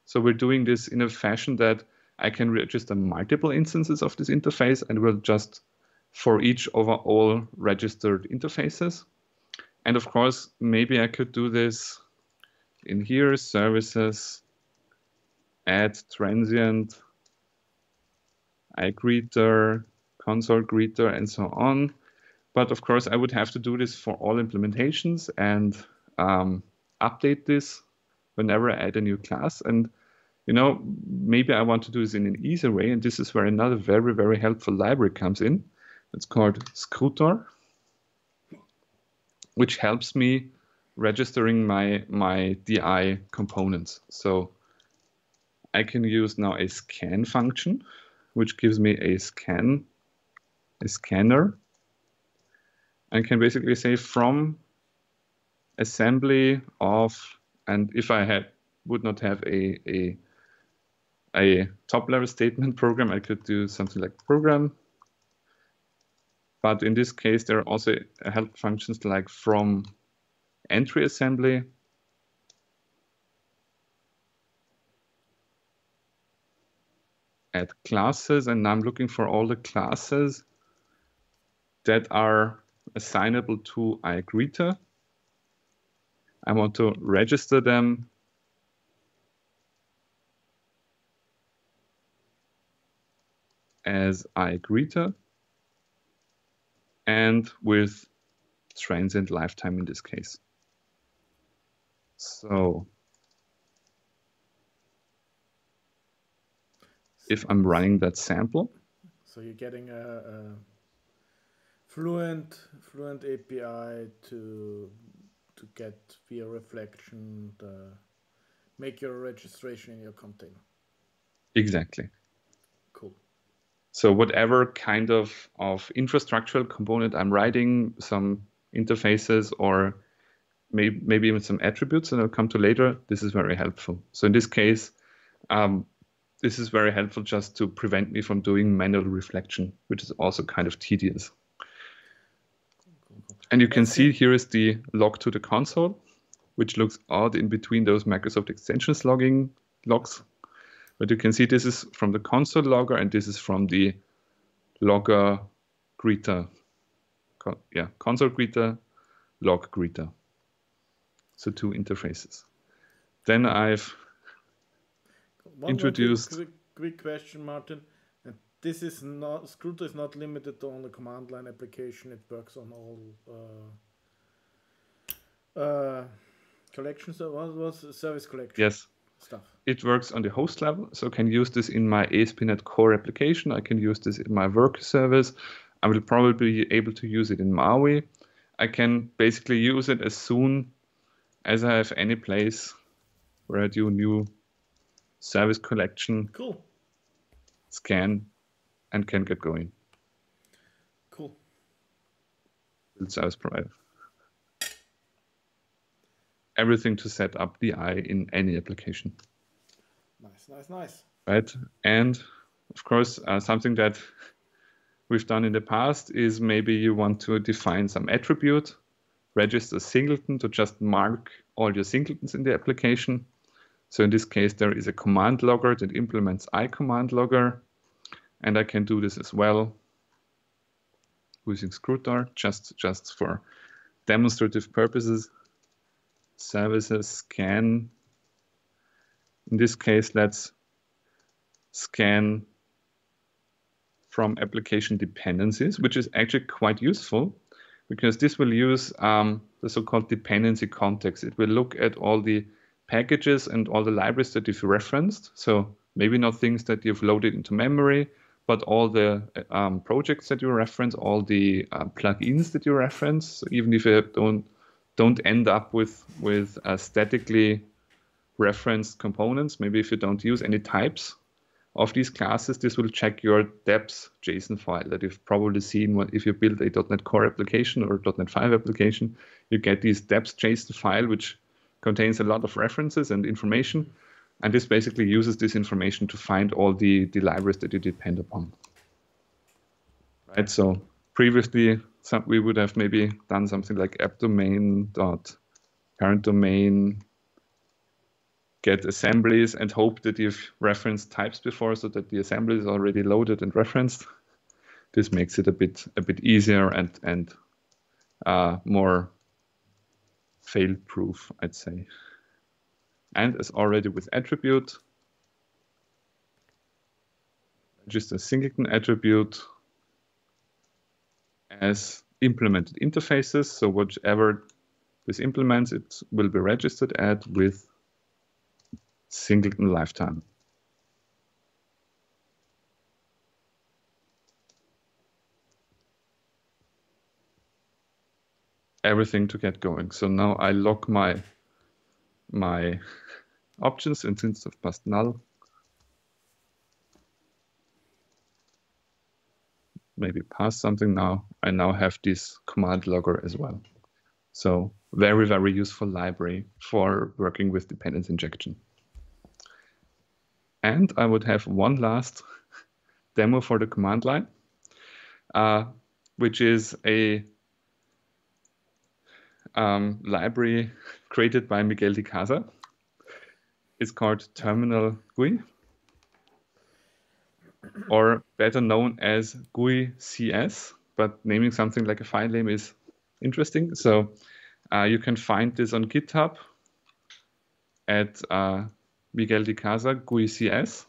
so we're doing this in a fashion that I can register multiple instances of this interface, and we'll just for each over all registered interfaces. And of course, maybe I could do this in here, services, add transient, iGreeter, console greeter, and so on. But of course, I would have to do this for all implementations and update this whenever I add a new class. And maybe I want to do this in an easier way. And this is where another very, very helpful library comes in. It's called Scootor, which helps me registering my DI components. So I can use now a scan function, which gives me a scanner. I can basically say from assembly of, and if I would not have a top level statement program, I could do something like program. But in this case, there are also help functions like from entry assembly, add classes, and now I'm looking for all the classes that are assignable to iGreeter. I want to register them as iGreeter and with transient lifetime in this case. So if I'm running that sample. So you're getting Fluent API to get via reflection make your registration in your container. Exactly. Cool. So whatever kind of infrastructural component I'm writing, some interfaces or maybe even some attributes that I'll come to later, this is very helpful. So in this case, this is very helpful just to prevent me from doing manual reflection, which is also kind of tedious. And you can see here is the log to the console, which looks odd in between those Microsoft Extensions logging logs. But you can see this is from the console logger and this is from the logger greeter. Yeah, console greeter, log greeter. So two interfaces. Then I've introduced. Quick question, Martin. And this is not Scruto is not limited to only command line application. It works on all collections. What was service collection? Yes. Stuff. It works on the host level, so I can use this in my ASP.NET Core application. I can use this in my work service. I will probably be able to use it in MAUI. I can basically use it as soon as I have any place where I do new service collection, cool, scan, and can get going. Cool. Service provider. Everything to set up DI in any application. Nice. Right, and of course, something that we've done in the past is maybe you want to define some attribute, register singleton to just mark all your singletons in the application. So in this case, there is a command logger that implements iCommand logger, and I can do this as well using Scrutor, just for demonstrative purposes. Services scan. In this case, let's scan from application dependencies, which is actually quite useful because this will use the so-called dependency context. It will look at all the packages and all the libraries that you've referenced. So maybe not things that you've loaded into memory, but all the projects that you reference, all the plugins that you reference. So even if you don't end up with statically referenced components, maybe if you don't use any types of these classes, this will check your depth JSON file that you've probably seen if you build a .NET Core application or .NET 5 application. You get these depth JSON file, which contains a lot of references and information. And this basically uses this information to find all the libraries that you depend upon. Right, so previously, we would have maybe done something like app domain dot parent domain get assemblies and hope that you've referenced types before so that the assembly is already loaded and referenced. This makes it a bit easier and more fail-proof, I'd say. And as already with attribute, just a singleton attribute as implemented interfaces. So whatever this implements, it will be registered at with singleton lifetime. Everything to get going. So now I log my options instead of past null. Maybe pass something now. I now have this command logger as well. So very, very useful library for working with dependency injection. And I would have one last demo for the command line, which is a library created by Miguel de Casa. It's called Terminal GUI, or better known as GUI CS, but naming something like a file name is interesting. So you can find this on GitHub at Miguel de Casa GUI CS.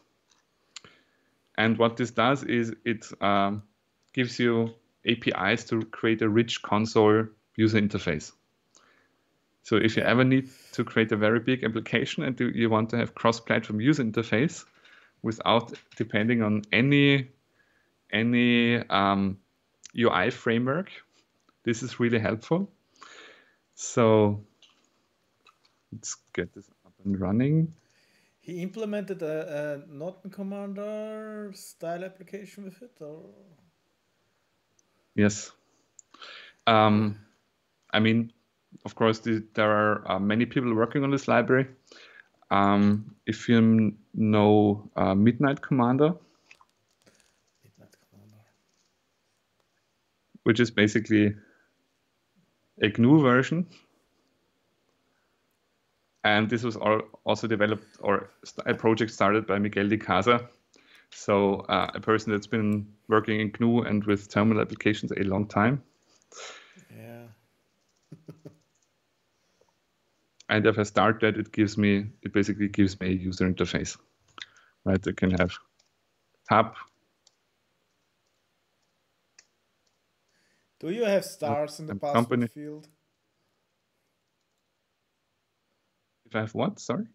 And what this does is it gives you APIs to create a rich console user interface. So if you ever need to create a very big application and you want to have cross-platform user interface without depending on any UI framework. This is really helpful. So let's get this up and running. He implemented a Norton Commander style application with it, or Yes. I mean, of course, there are many people working on this library. If you know Midnight Commander, Midnight Commander. which is basically a GNU version. And this was also developed, or a project started by Miguel de Casa. So a person that's been working in GNU and with terminal applications a long time. Yeah. And if I start that, it basically gives me a user interface, right? I can have tab. Do you have stars in the password company field? If I have what? Sorry?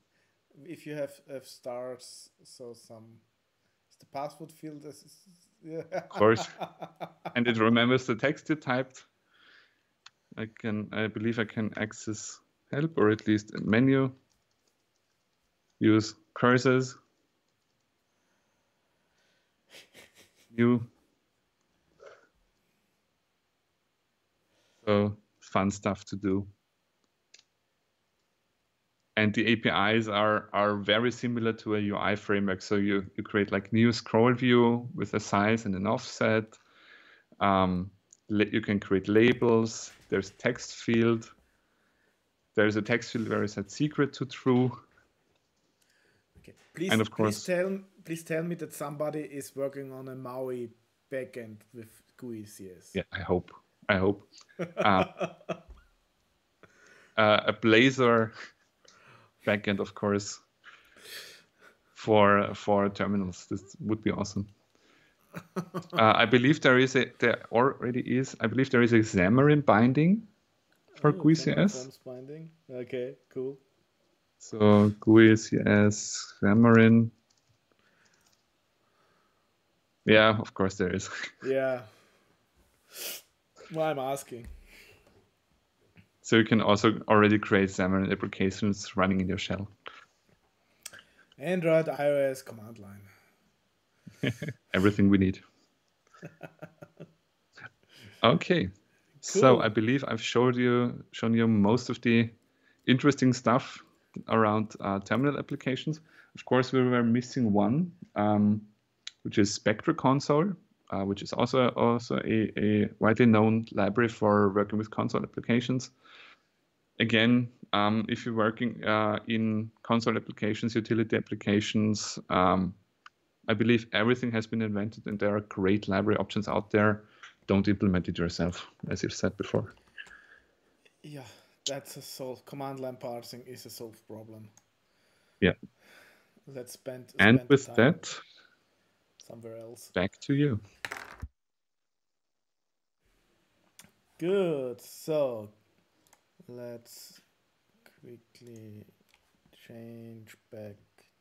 If you have stars, so some is the password field yeah. Of course. And it remembers the text you typed. I believe I can access help, or at least a menu. Use cursors. New. So fun stuff to do. And the APIs are very similar to a UI framework. So you create like new scroll view with a size and an offset. You can create labels. There's text field. There's a text field where I set secret to true. Okay. Please, and of course, please tell me that somebody is working on a MAUI backend with GUI CS. Yeah, I hope. A Blazor backend, of course, for terminals. This would be awesome. I believe there already is a Xamarin binding for GUI CS. Binding. Okay, cool. So GUI CS, Xamarin. Yeah, of course there is. Yeah. Well, I'm asking. So you can also already create Xamarin applications running in your shell. Android, iOS, command line. Everything we need. Okay. Cool. So I believe I've shown you most of the interesting stuff around terminal applications. Of course, we were missing one, which is Spectre Console, which is also a widely known library for working with console applications. Again, if you're working in console applications, utility applications, I believe everything has been invented and there are great library options out there. Don't implement it yourself, as you've said before. Yeah, that's a solved. Command line parsing is a solved problem. Yeah. Let's spend and with that, somewhere else. Back to you. Good. So let's quickly change back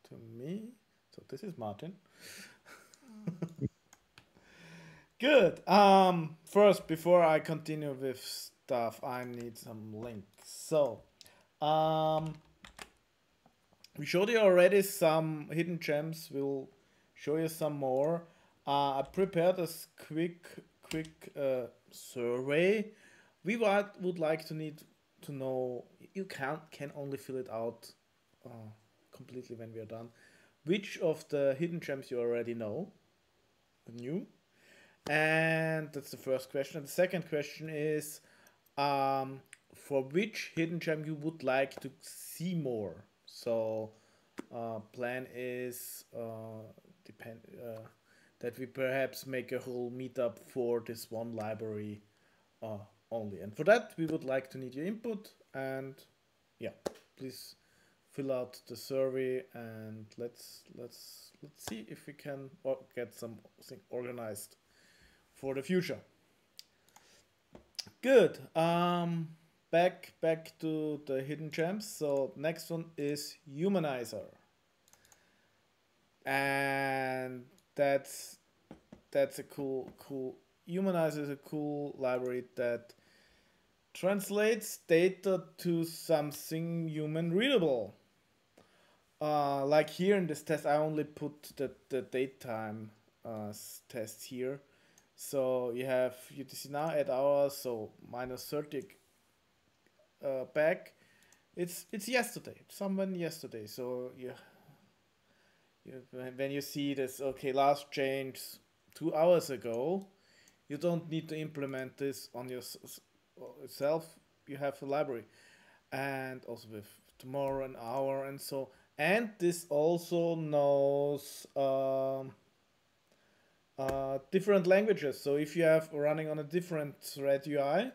to me. So this is Martin. Good. First, before I continue with stuff, I need some links. So, we showed you already some hidden gems. We'll show you some more. I prepared a quick survey. We would like to need to know. You can only fill it out completely when we are done. Which of the hidden gems you already know, new, and that's the first question. And the second question is, for which hidden gem you would like to see more. So, plan is that we perhaps make a whole meetup for this one library only. And for that, we would like to need your input. And yeah, please fill out the survey and let's see if we can get something organized for the future. Good. Back to the hidden gems. So next one is Humanizer, and that's a cool Humanize is a cool library that translates data to something human readable. Like here in this test, I only put the datetime test here. So you have UTC now at hours, so minus 30 back. It's yesterday, someone yesterday. So when you see this, okay, last change 2 hours ago, you don't need to implement this on yourself. You have a library, and also with tomorrow an hour and so. And this also knows different languages. So if you have running on a different thread UI,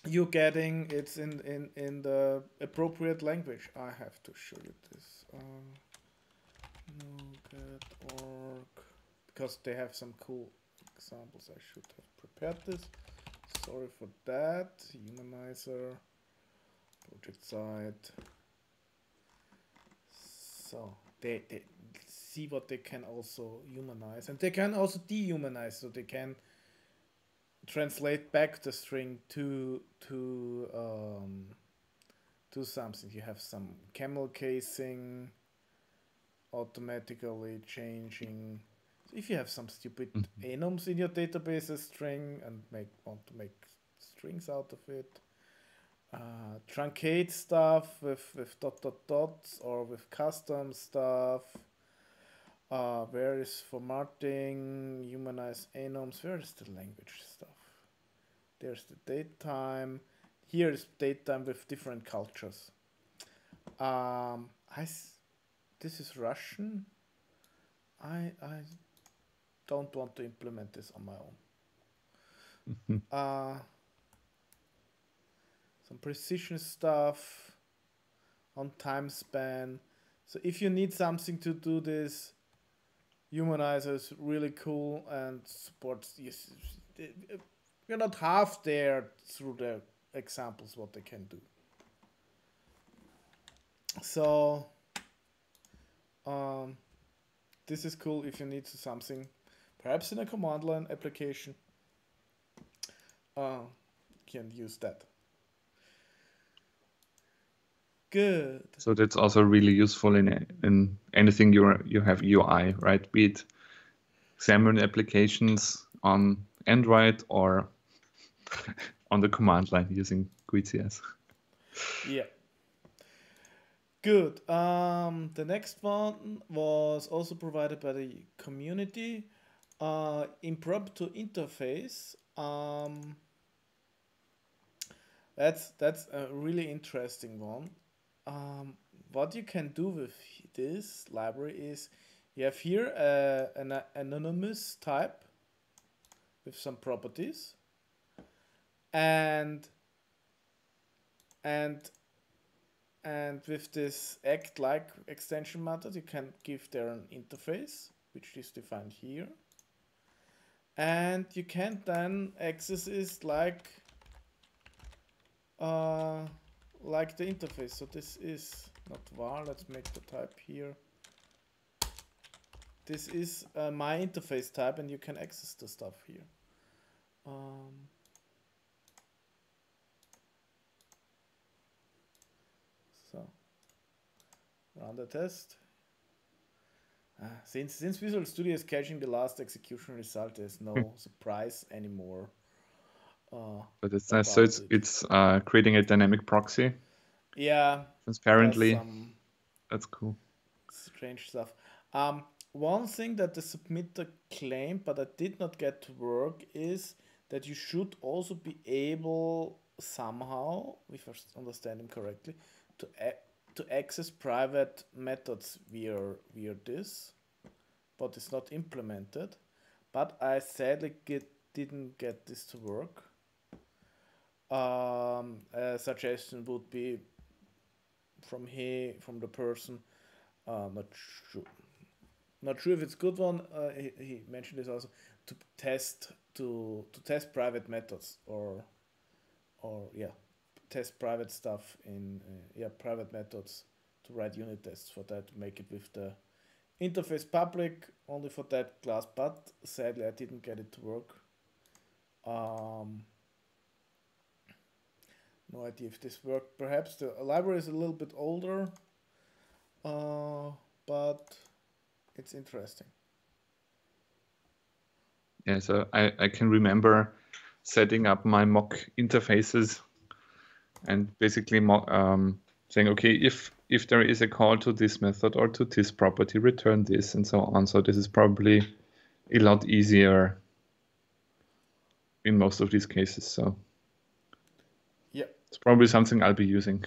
you getting it's in the appropriate language. I have to show you this. NuGet.org, because they have some cool examples. I should have prepared this. Sorry for that. Humanizer, project site. So they see what they can also humanize, and they can also dehumanize. So they can translate back the string to something. You have some camel casing automatically changing. So if you have some stupid enums in your database string and want to make strings out of it, truncate stuff with dot dot dots or with custom stuff. Where is formatting, humanize enums? Where is the language stuff? There's the datetime. Here is datetime with different cultures. This is Russian. I don't want to implement this on my own. Some precision stuff on time span. So if you need something to do this, Humanizer is really cool and supports. Yes, you're not half there through the examples what they can do. So this is cool if you need something, perhaps in a command line application. Can use that. Good. So that's also really useful in anything you have UI, right? Be it Xamarin applications on Android or on the command line using GUI.cs. Yeah. Good. The next one was also provided by the community. Impromptu interface. That's a really interesting one. What you can do with this library is you have here an anonymous type with some properties, and with this act like extension method, you can give there an interface, which is defined here, and you can then access it like the interface. So this is not var. Let's make the type here. This is my interface type, and you can access the stuff here. So run the test. Since Visual Studio is catching the last execution result, there's no surprise anymore. But it's nice. So it's creating a dynamic proxy. Yeah. Transparently. That's cool. Strange stuff. One thing that the submitter claimed, but I did not get to work, is that you should also be able somehow, if I understand him correctly, to access private methods via this, but it's not implemented. But I sadly didn't get this to work. A suggestion would be from the person. Not sure if it's a good one. He mentioned this also, to test private methods or test private stuff in private methods, to write unit tests for that, to make it with the interface public only for that class, but sadly I didn't get it to work. Um, no idea if this worked. Perhaps the library is a little bit older, but it's interesting. Yeah, so I can remember setting up my mock interfaces and basically saying, okay, if there is a call to this method or to this property, return this and so on. So this is probably a lot easier in most of these cases. So Yeah. it's probably something I'll be using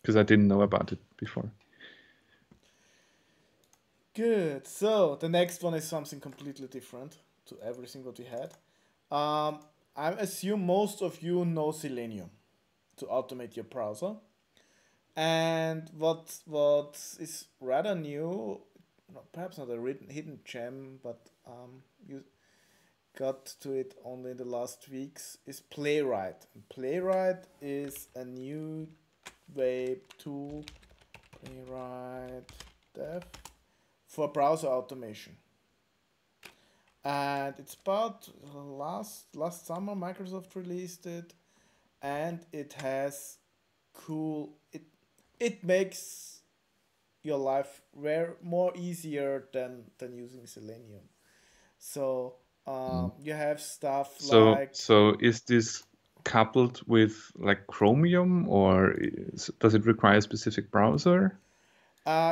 because I didn't know about it before. Good. So the next one is something completely different to everything what we had. I assume most of you know Selenium to automate your browser. And what is rather new, perhaps not a hidden gem, but you got to it only in the last weeks, is Playwright. And Playwright is a new web tool, Playwright Dev, for browser automation. And it's about last summer Microsoft released it, and it has cool it makes your life more easier than using Selenium. So you have stuff like So is this coupled with like Chromium, or does it require a specific browser?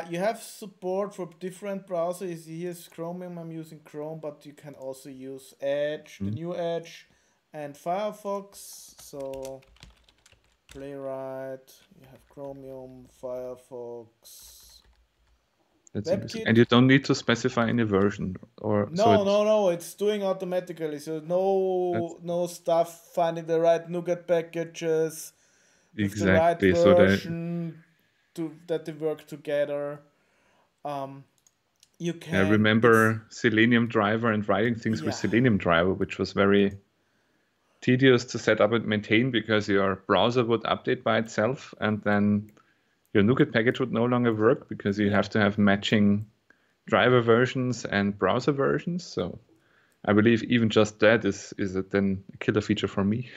you have support for different browsers. Here's Chromium. I'm using Chrome, but you can also use Edge, the new Edge, and Firefox. So Playwright, you have Chromium, Firefox, That's interesting. WebKit. And you don't need to specify any version, or so No. It's doing automatically. So no stuff finding the right NuGet packages with the right exactly. So version that they work together. You I can. remember Selenium driver and writing things with Selenium driver, which was very tedious to set up and maintain because your browser would update by itself, and then your NuGet package would no longer work because you have to have matching driver versions and browser versions. So I believe even just that is then a killer feature for me.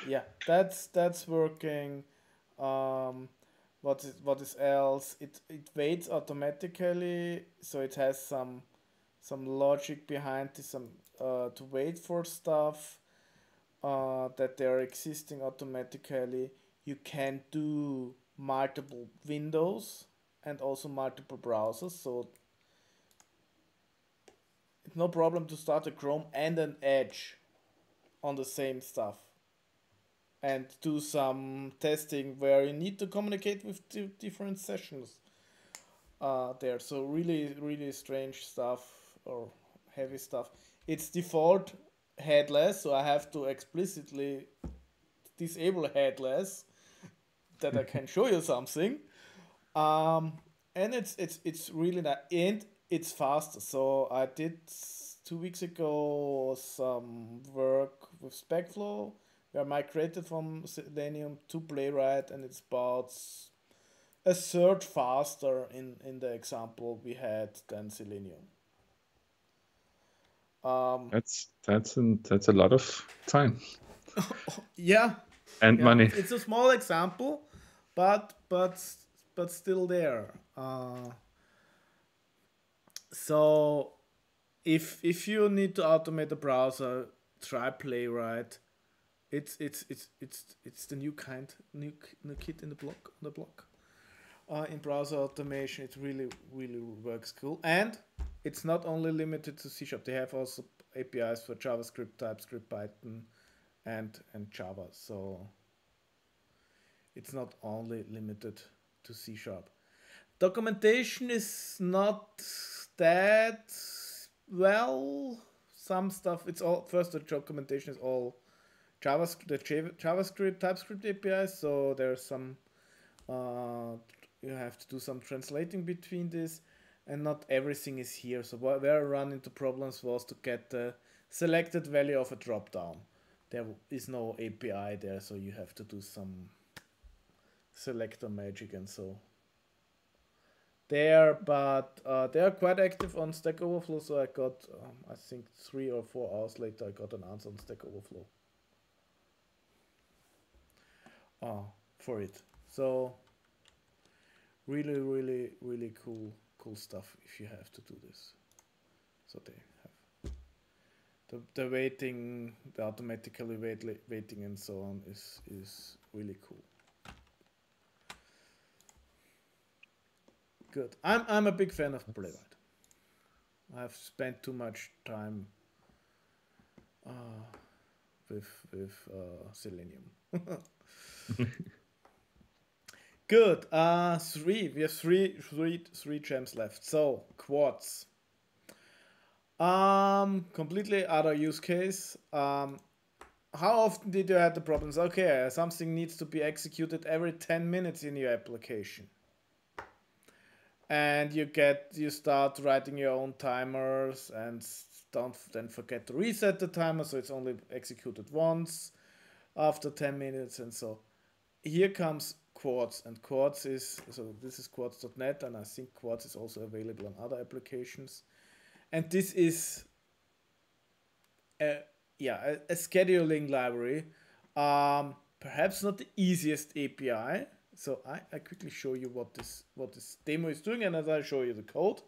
Yeah, that's working. What is else? It waits automatically, so it has some logic behind this, some to wait for stuff that they're existing automatically. You can do multiple windows and also multiple browsers, so it's no problem to start a Chrome and an Edge on the same stuff and do some testing where you need to communicate with different sessions there. So really strange stuff or heavy stuff. It's default headless, so I have to explicitly disable headless that I can show you something. And it's really nice and it's fast. So I did 2 weeks ago some work with SpecFlow. We are migrated from Selenium to Playwright, and it's about a third faster in the example we had than Selenium. That's a lot of time. Yeah, and money. It's a small example, but still there. So if you need to automate a browser, try Playwright. It's the new kid in the block. In browser automation, it really works cool, and it's not only limited to C#. They have also APIs for JavaScript, TypeScript, Python, and Java. So it's not only limited to C#. Documentation is not that well. Some stuff. It's all first. The documentation is all JavaScript, TypeScript APIs. So there's some. You have to do some translating between this, and not everything is here. So where I run into problems was to get the selected value of a drop down. There is no API there, so you have to do some selector magic and so. there, but they are quite active on Stack Overflow. So I got, I think 3 or 4 hours later, I got an answer on Stack Overflow for it. So really, really, really cool stuff if you have to do this. So they have the waiting, the automatically waiting and so on is really cool. Good. I'm a big fan of Playwright. I've spent too much time with Selenium. Good. We have three gems left. So Quartz. Completely other use case. How often did you have the problems? Okay, something needs to be executed every 10 minutes in your application. And you start writing your own timers and don't then forget to reset the timer, so it's only executed once after 10 minutes. And so here comes Quartz, and Quartz is, so this is quartz.net, and I think Quartz is also available on other applications. And this is a scheduling library. Perhaps not the easiest API. So I quickly show you what this demo is doing, and as I show you the code.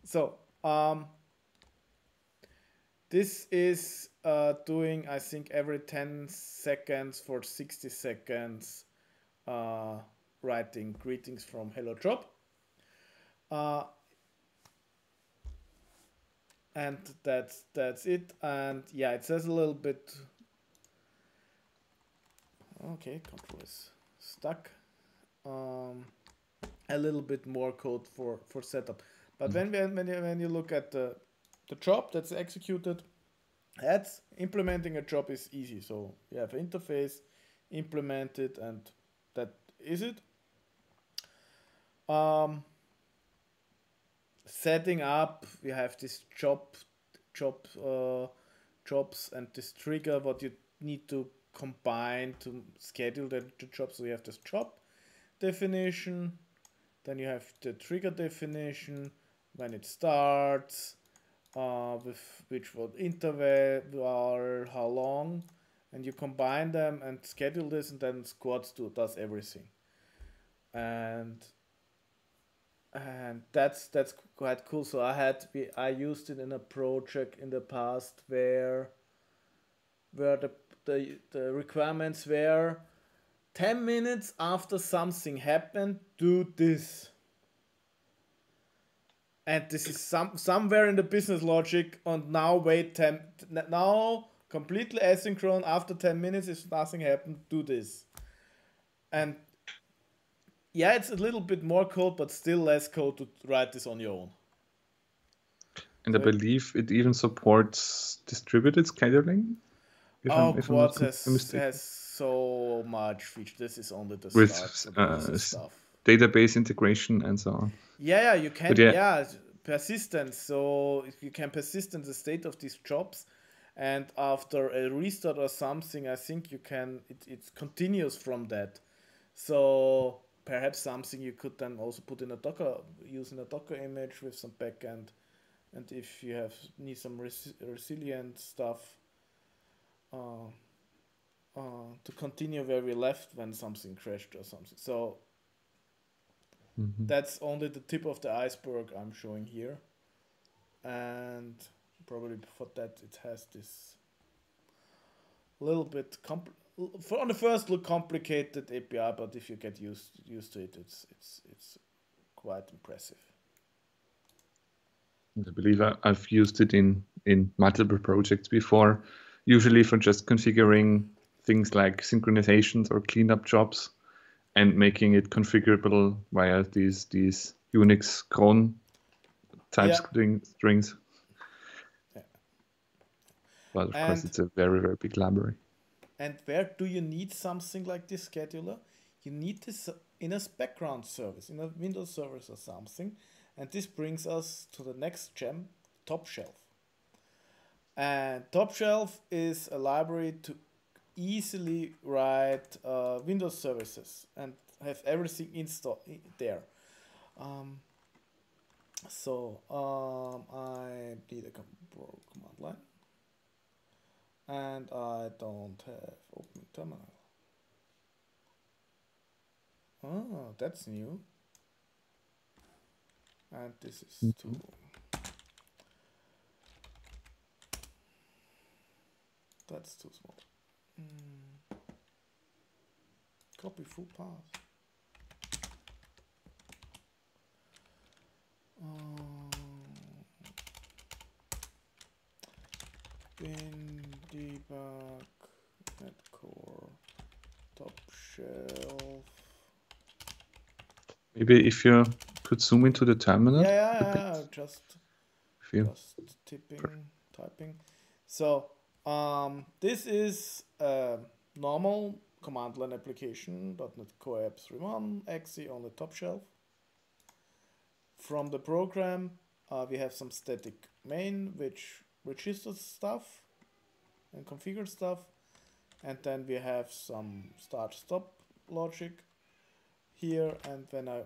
So this is doing, I think, every 10 seconds for 60 seconds writing greetings from Hello Job. And that's it. And yeah, it says a little bit. Okay, control is stuck. A little bit more code for setup. But when you look at the job that's executed, that's implementing a job is easy. So you have an interface, implement it, and that is it. Setting up, we have this jobs and this trigger what you need to combine to schedule the job. So you have this job definition, then you have the trigger definition, when it starts, with which interval, how long, and you combine them and schedule this, and then Quartz does everything. And that's quite cool. So I used it in a project in the past where the requirements were 10 minutes after something happened, do this. And this is somewhere in the business logic, and now now completely asynchronous after 10 minutes, if nothing happened, do this. And yeah, it's a little bit more code, but still less code to write this on your own. And so I believe it even supports distributed scheduling. Quartz has so much feature. This is only the start stuff. Database integration and so on. Yeah, you can. Persistence. So you can persistent the state of these jobs, and after a restart or something, I think you can. It continues from that. So perhaps something you could then also put in a Docker, using a Docker image with some backend, and if you need some resilient stuff. To continue where we left when something crashed or something. So that's only the tip of the iceberg I'm showing here. And probably before that it has this little bit on the first look complicated API, but if you get used to it, it's quite impressive. I believe I've used it in multiple projects before, usually for just configuring things like synchronizations or cleanup jobs and making it configurable via these Unix cron type strings. Yeah. But of course, it's a very, very big library. And where do you need something like this scheduler? You need this in a background service, in a Windows service or something. And this brings us to the next gem, Top Shelf. And Top Shelf is a library to easily write Windows services and have everything installed there. Um, I need a command line, and I don't have open terminal. Oh, that's new. And this is too. That's too small. Copy full path. Bin debug netcore top shelf. Maybe if you could zoom into the terminal. Yeah. Just typing. So this is a normal command line application, .NET Core App 3.1, exe on the top shelf. From the program, we have some static main which registers stuff and configures stuff, and then we have some start-stop logic here, and when I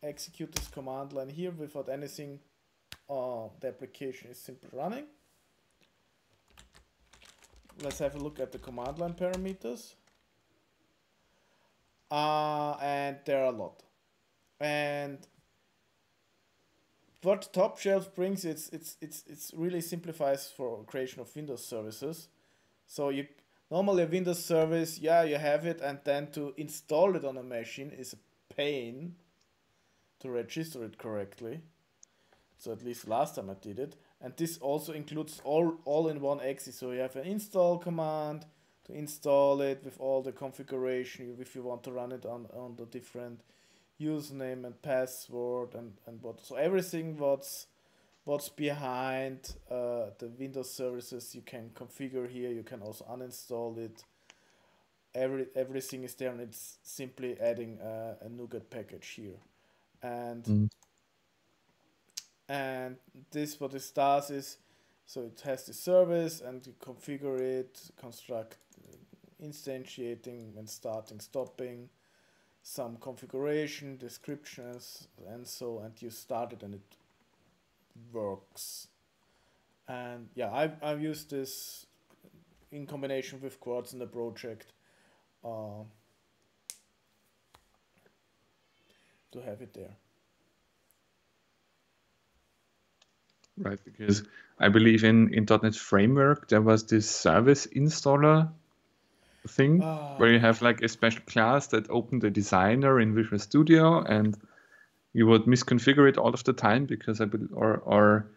execute this command line here without anything, the application is simply running. Let's have a look at the command line parameters. And there are a lot. And what Top Shelf brings, it's really simplifies for creation of Windows services. So you normally a Windows service, you have it, and then to install it on a machine is a pain to register it correctly. So at least last time I did it. And this also includes all in one exe. So you have an install command to install it with all the configuration if you want to run it on the different username and password and what. So everything what's behind the Windows services you can configure here. You can also uninstall it. Everything is there, and it's simply adding a NuGet package here. And this what it does is, so it has the service and you configure it, construct instantiating and starting, stopping, some configuration, descriptions, and you start it and it works. And yeah, I've used this in combination with Quartz in the project to have it there. Right, because I believe in .NET Framework there was this service installer thing where you have like a special class that opened the designer in Visual Studio, and you would misconfigure it all of the time because or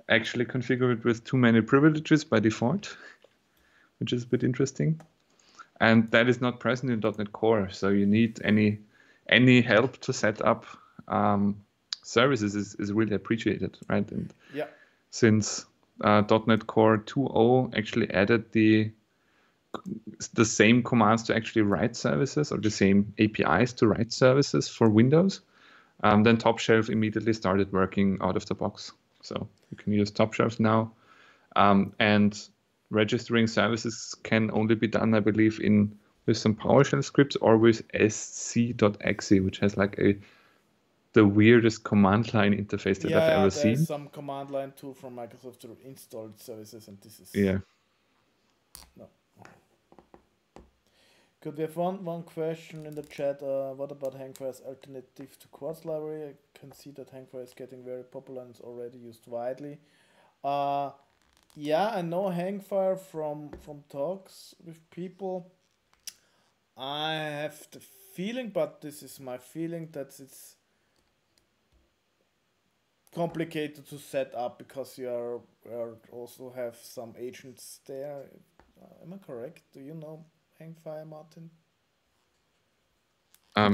actually configure it with too many privileges by default, which is a bit interesting. And that is not present in .NET Core, so you need any help to set up services is really appreciated, right? And yeah, since .NET Core 2.0 actually added the same commands to actually write services, or the same APIs to write services for Windows, then Top Shelf immediately started working out of the box. So you can use Top Shelf now, and registering services can only be done, I believe, with some PowerShell scripts or with sc.exe, which has like the weirdest command line interface that I've ever seen. There's some command line tool from Microsoft to install services, and this is no. Could we have one question in the chat? What about Hangfire as alternative to Quartz library? I can see that Hangfire is getting very popular and is already used widely. Yeah, I know Hangfire from talks with people. I have the feeling, but this is my feeling, that it's complicated to set up because you also have some agents there. Am I correct? Do you know Hangfire, Martin?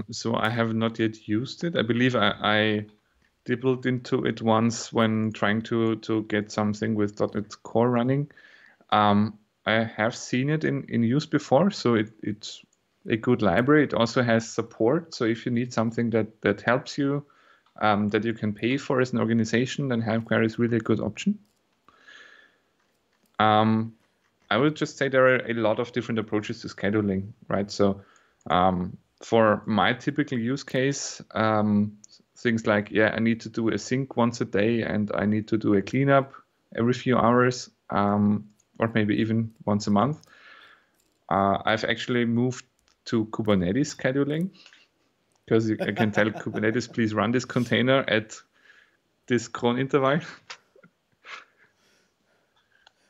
So I have not yet used it. I believe I dabbled into it once when trying to get something with .NET Core running. I have seen it in use before, so it's a good library. It also has support, so if you need something that helps you, that you can pay for as an organization, then Hangfire is really a good option. I would just say there are a lot of different approaches to scheduling, right? So for my typical use case, things like, yeah, I need to do a sync once a day and I need to do a cleanup every few hours, or maybe even once a month. I've actually moved to Kubernetes scheduling because I can tell Kubernetes, please run this container at this cron interval.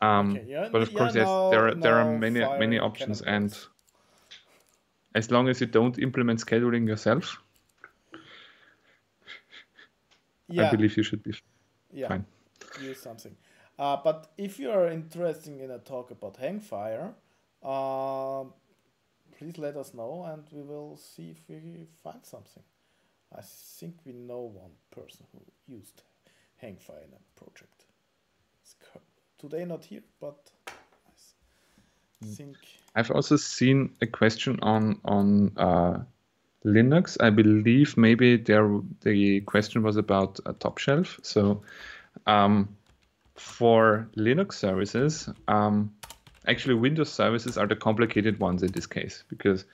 Okay, yeah, But of yeah, course, yes, there are now many Fire options, cannot and voice. as long as you don't implement scheduling yourself, I Yeah, believe you should be yeah, fine. use something. But if you are interested in a talk about Hangfire, um, please let us know and we will see if we find something. I think we know one person who used Hangfire in a project. It's today not here, but I think. I've also seen a question on Linux. I believe maybe the question was about Top Shelf. So for Linux services, actually Windows services are the complicated ones in this case, because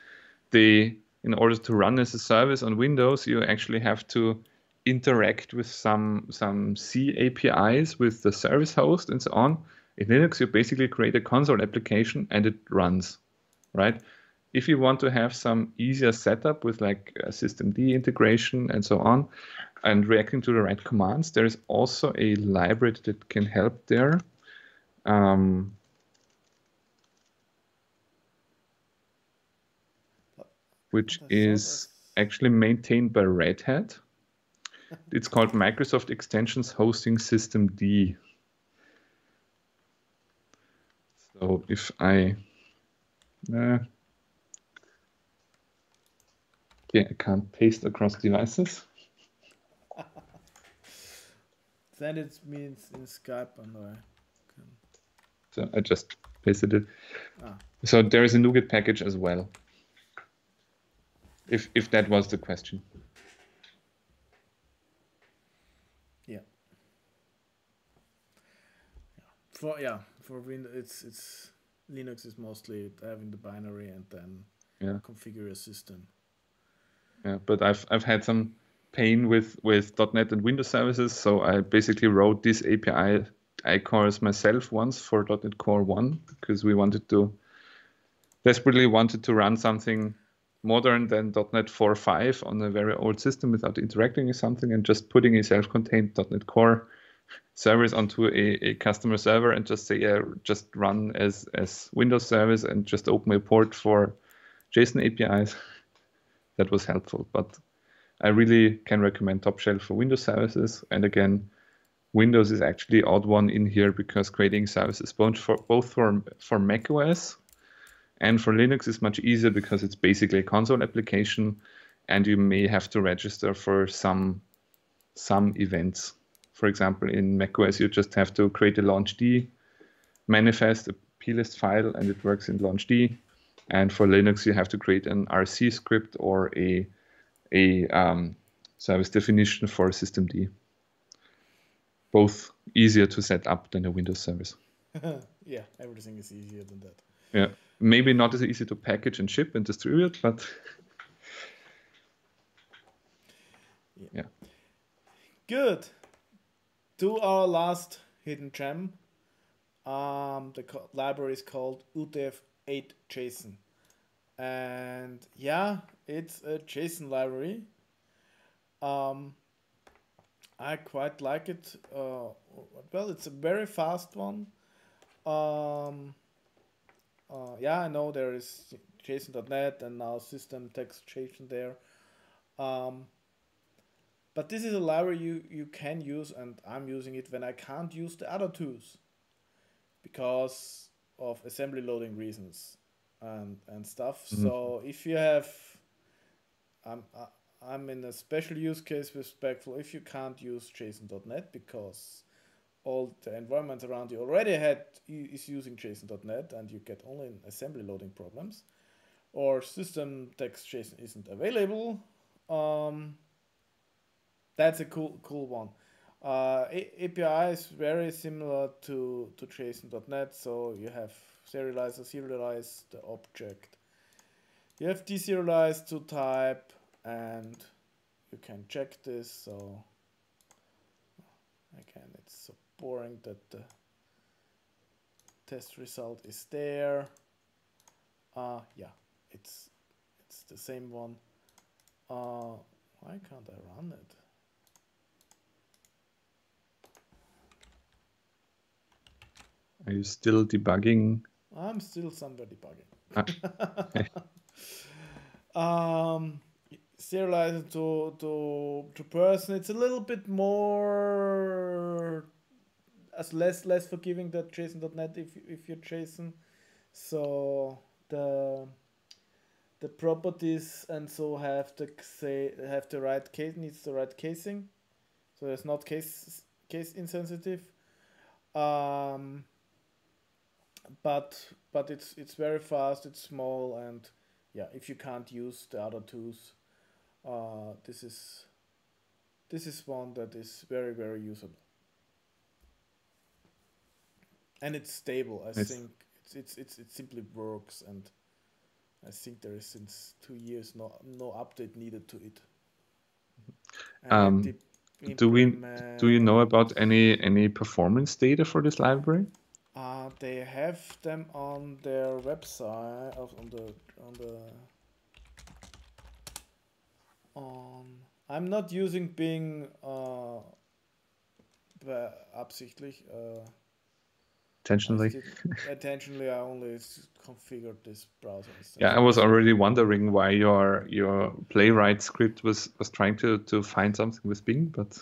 in order to run as a service on Windows, you actually have to interact with some C APIs with the service host and so on. In Linux, you basically create a console application and it runs, right? If you want to have some easier setup with like systemd integration and so on, and reacting to the right commands, there is also a library that can help there. Which is actually maintained by Red Hat. It's called Microsoft Extensions Hosting Systemd. So if I I can't paste across devices. Then it means in Skype and I can. So I just pasted it. So there is a NuGet package as well. If that was the question. Yeah. For Windows, it's Linux is mostly having the binary and then configure a system. Yeah, but I've had some pain with .NET and Windows services, so I basically wrote this API icores myself once for .NET Core 1 because we desperately wanted to run something modern than .NET 4.5 on a very old system without interacting with something, and just putting a self-contained .NET Core service onto a customer server and just say, yeah, just run as Windows service and just open a port for JSON APIs. That was helpful, but I really can recommend Top Shelf for Windows services. And again, Windows is actually odd one in here because creating services both for macOS and for Linux is much easier because it's basically a console application, and you may have to register for some events. For example, in macOS, you just have to create a launchd manifest, a plist file, and it works in launchd. And for Linux, you have to create an RC script or a service definition for systemd. Both easier to set up than a Windows service. Yeah, everything is easier than that. Yeah, maybe not as easy to package and ship and distribute, but yeah. Good. To our last hidden gem. The library is called UTF-8JSON. And yeah, it's a JSON library. I quite like it. Well, it's a very fast one. Yeah, I know there is JSON.NET and now system text JSON there. But this is a library you can use, and I'm using it when I can't use the other tools because of assembly loading reasons and stuff. Mm-hmm. So if you have, I'm in a special use case with Spectral. If you can't use JSON.NET because all the environment around you already is using JSON.NET and you get only assembly loading problems, or system text JSON isn't available, that's a cool one. API is very similar to JSON.NET, so you have serialize the object. You have deserialize to type, and you can check this. So again, it's so boring that the test result is there. Yeah, it's the same one. Why can't I run it? Are you still debugging? I'm still somewhere debugging. Okay. Serializing to person, it's a little bit more less forgiving than JSON.NET if you're JSON. So the properties and so have the right case, needs the right casing. So it's not case insensitive. But it's very fast, it's small, and yeah, if you can't use the other tools, this is one that is very, very usable, and it's stable. I think it simply works, and I think there is since 2 years no update needed to it. And do you know about any performance data for this library? They have them on their website, I'm not using Bing absichtlich. Intentionally, I only configured this browser instance. Yeah, I was already wondering why your Playwright script was trying to find something with Bing, but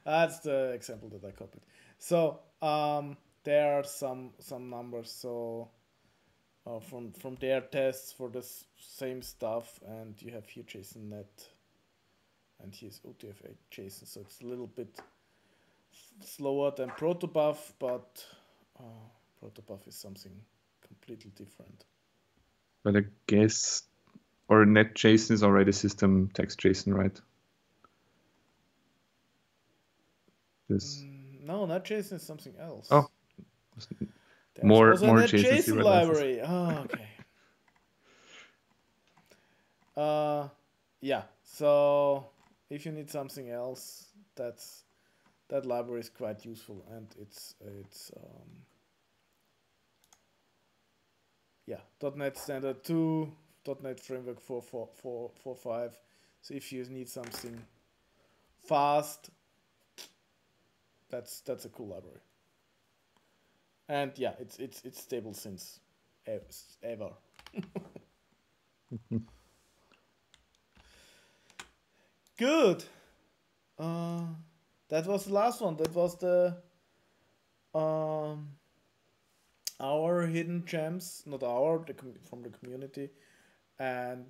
that's the example that I copied. So there are some numbers. So from their tests for the same stuff, and you have here JSON.NET, and here's UTF-8 JSON. So it's a little bit slower than Protobuf, but Protobuf is something completely different. But I guess, or NetJSON is already system text JSON, right? No, NetJSON is something else. Oh, there's more JSON library. Oh, okay. Yeah. So if you need something else, that library is quite useful, and it's yeah, .NET Standard 2, .NET Framework 4.5. So if you need something fast, that's a cool library. And yeah, it's stable since ever. Good. That was the last one. That was the our hidden gems, not from the community, and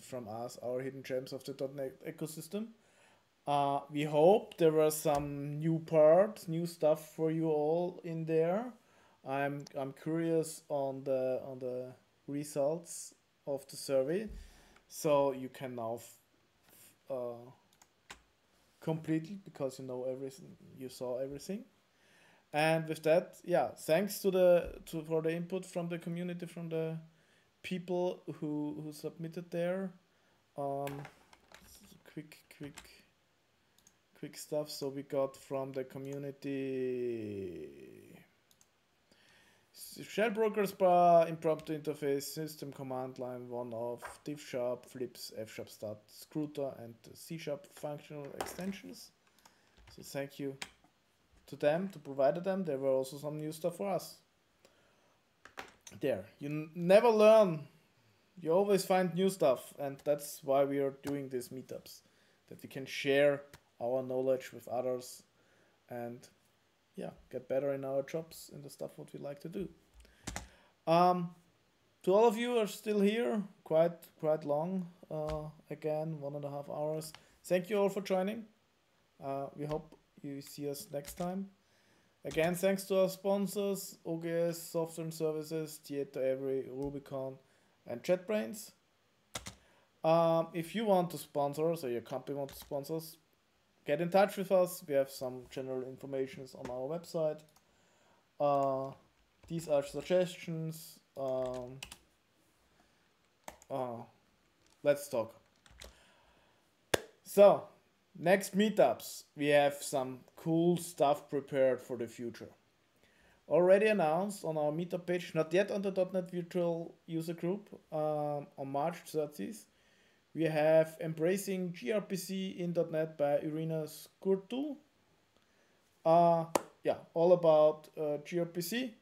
from us, our hidden gems of the .NET ecosystem. We hope there were some new parts, new stuff for you all in there. I'm curious on the results of the survey, so you can now complete it because you know everything, you saw everything. And with that, yeah, thanks for the input from the community, from the people who submitted there. Quick stuff. So we got from the community shell brokers bar, impromptu interface, system command line, one of div sharp, flips, f sharp start, scruter, and C sharp functional extensions. So thank you to them, to provide them. There were also some new stuff for us. There, you never learn. You always find new stuff, and that's why we are doing these meetups, that we can share our knowledge with others and yeah, get better in our jobs and the stuff what we like to do. To all of you who are still here, quite long, again, 1.5 hours. Thank you all for joining. We hope you see us next time. Again, thanks to our sponsors, OGS, Software and Services, Tieto-Every, Rubicon, and JetBrains. If you want to sponsor us or your company wants to sponsor us, get in touch with us. We have some general information on our website. These are suggestions. Let's talk. So, next meetups, we have some cool stuff prepared for the future. Already announced on our meetup page, not yet on the .NET Virtual User Group, on March 30th. We have Embracing gRPC in .NET by Irina Skurtul. Yeah, all about gRPC.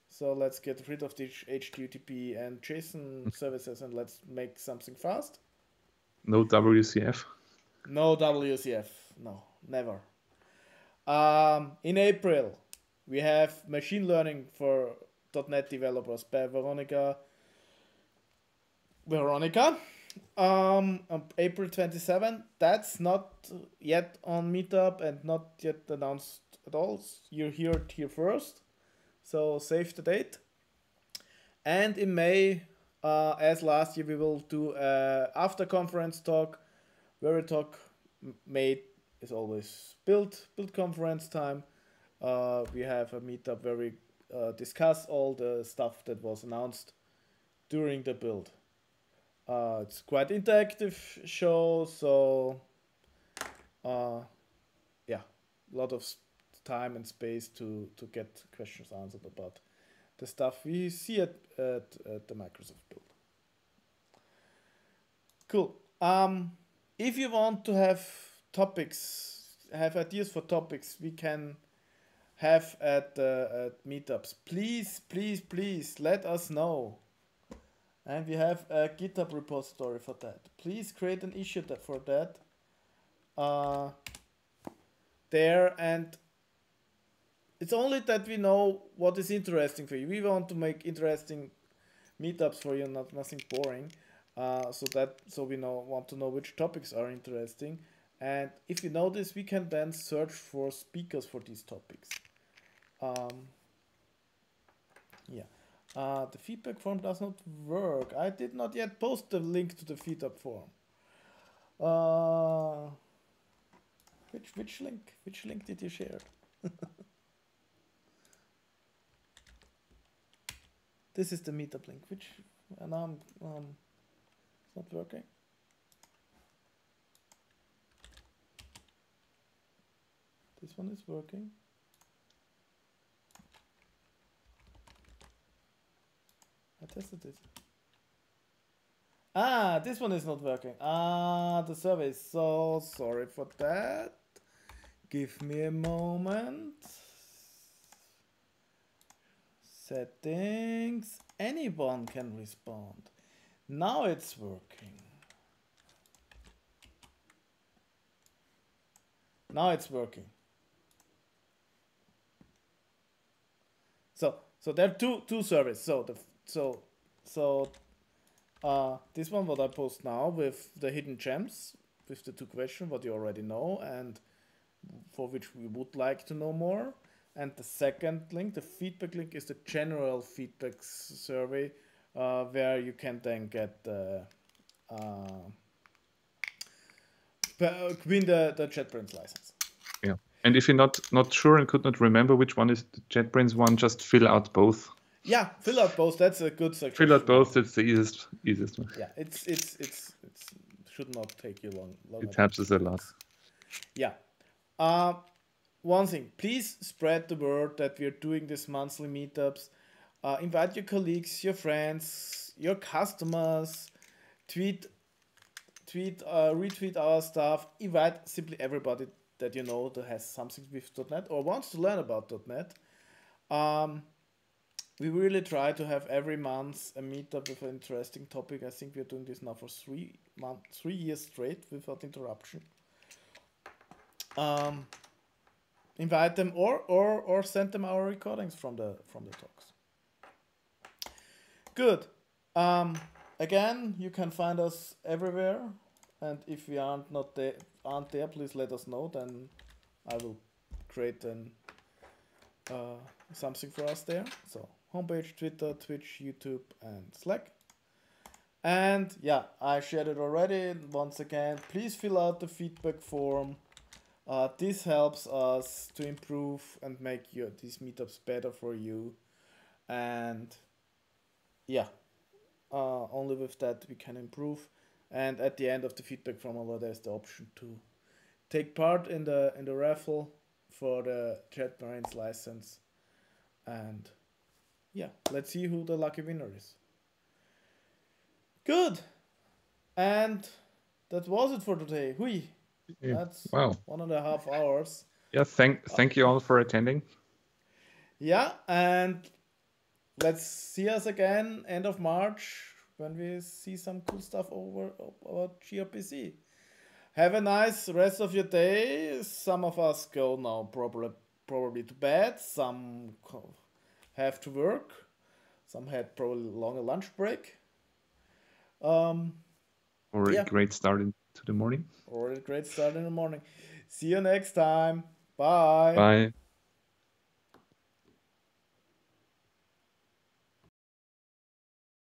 So let's get rid of these HTTP and JSON services and let's make something fast. No WCF. No WCF. No, never. In April, we have Machine Learning for .NET Developers by Veronica. On April 27. That's not yet on Meetup and not yet announced at all. You hear it here first. So save the date. And in May, as last year, we will do after conference talk. Very talk made is always build conference time. We have a meetup where we discuss all the stuff that was announced during the build. It's quite interactive show, so yeah, a lot of time and space to get questions answered about the stuff we see at the Microsoft build. Cool. If you want to have ideas for topics we can have at meetups, please let us know. And we have a GitHub repository for that. Please create an issue for that there, and it's only that we know what is interesting for you. We want to make interesting meetups for you, nothing boring. So we want to know which topics are interesting, and if you know this, we can then search for speakers for these topics. Yeah. The feedback form does not work. I did not yet post the link to the feedback form. Which link? Which link did you share? This is the meetup link. Which now it's not working. This one is working. I tested it. This one is not working. The survey is so sorry for that. Give me a moment. Settings. Anyone can respond. Now it's working. Now it's working. So there are two surveys. This one what I post now with the hidden gems, with the 2 questions what you already know and for which we would like to know more. And the second link, the feedback link, is the general feedback survey where you can then get win the JetBrains license. Yeah. And if you're not sure and could not remember which one is the JetBrains one, just fill out both. Yeah, fill out both. That's a good suggestion. Fill out both. It's the easiest one. Yeah, it's should not take you long. It helps us a lot. Yeah. One thing, please spread the word that we're doing these monthly meetups. Invite your colleagues, your friends, your customers. Retweet our stuff. Invite simply everybody that you know that has something with .NET or wants to learn about .NET. We really try to have every month a meetup with an interesting topic. I think we're doing this now for 3 years straight without interruption. Invite them or send them our recordings from the talks. Good. Again, you can find us everywhere, and if we aren't there, please let us know. Then I will create something for us there. So homepage, Twitter, Twitch, YouTube, and Slack. And yeah, I shared it already. Once again, please fill out the feedback form. This helps us to improve and make these meetups better for you. And yeah, only with that we can improve. And at the end of the feedback from Alva, there's the option to take part in the raffle for the JetBrains license. And yeah, let's see who the lucky winner is. Good. And that was it for today. Hui. Yeah. That's Wow. 1.5 hours. Yeah, thank you all for attending. Yeah, and let's see us again end of March when we see some cool stuff about gRPC. Have a nice rest of your day. Some of us go now probably to bed. Some have to work. Some had probably longer lunch break. Or a great start into the morning. Or a great start in the morning. See you next time. Bye. Bye.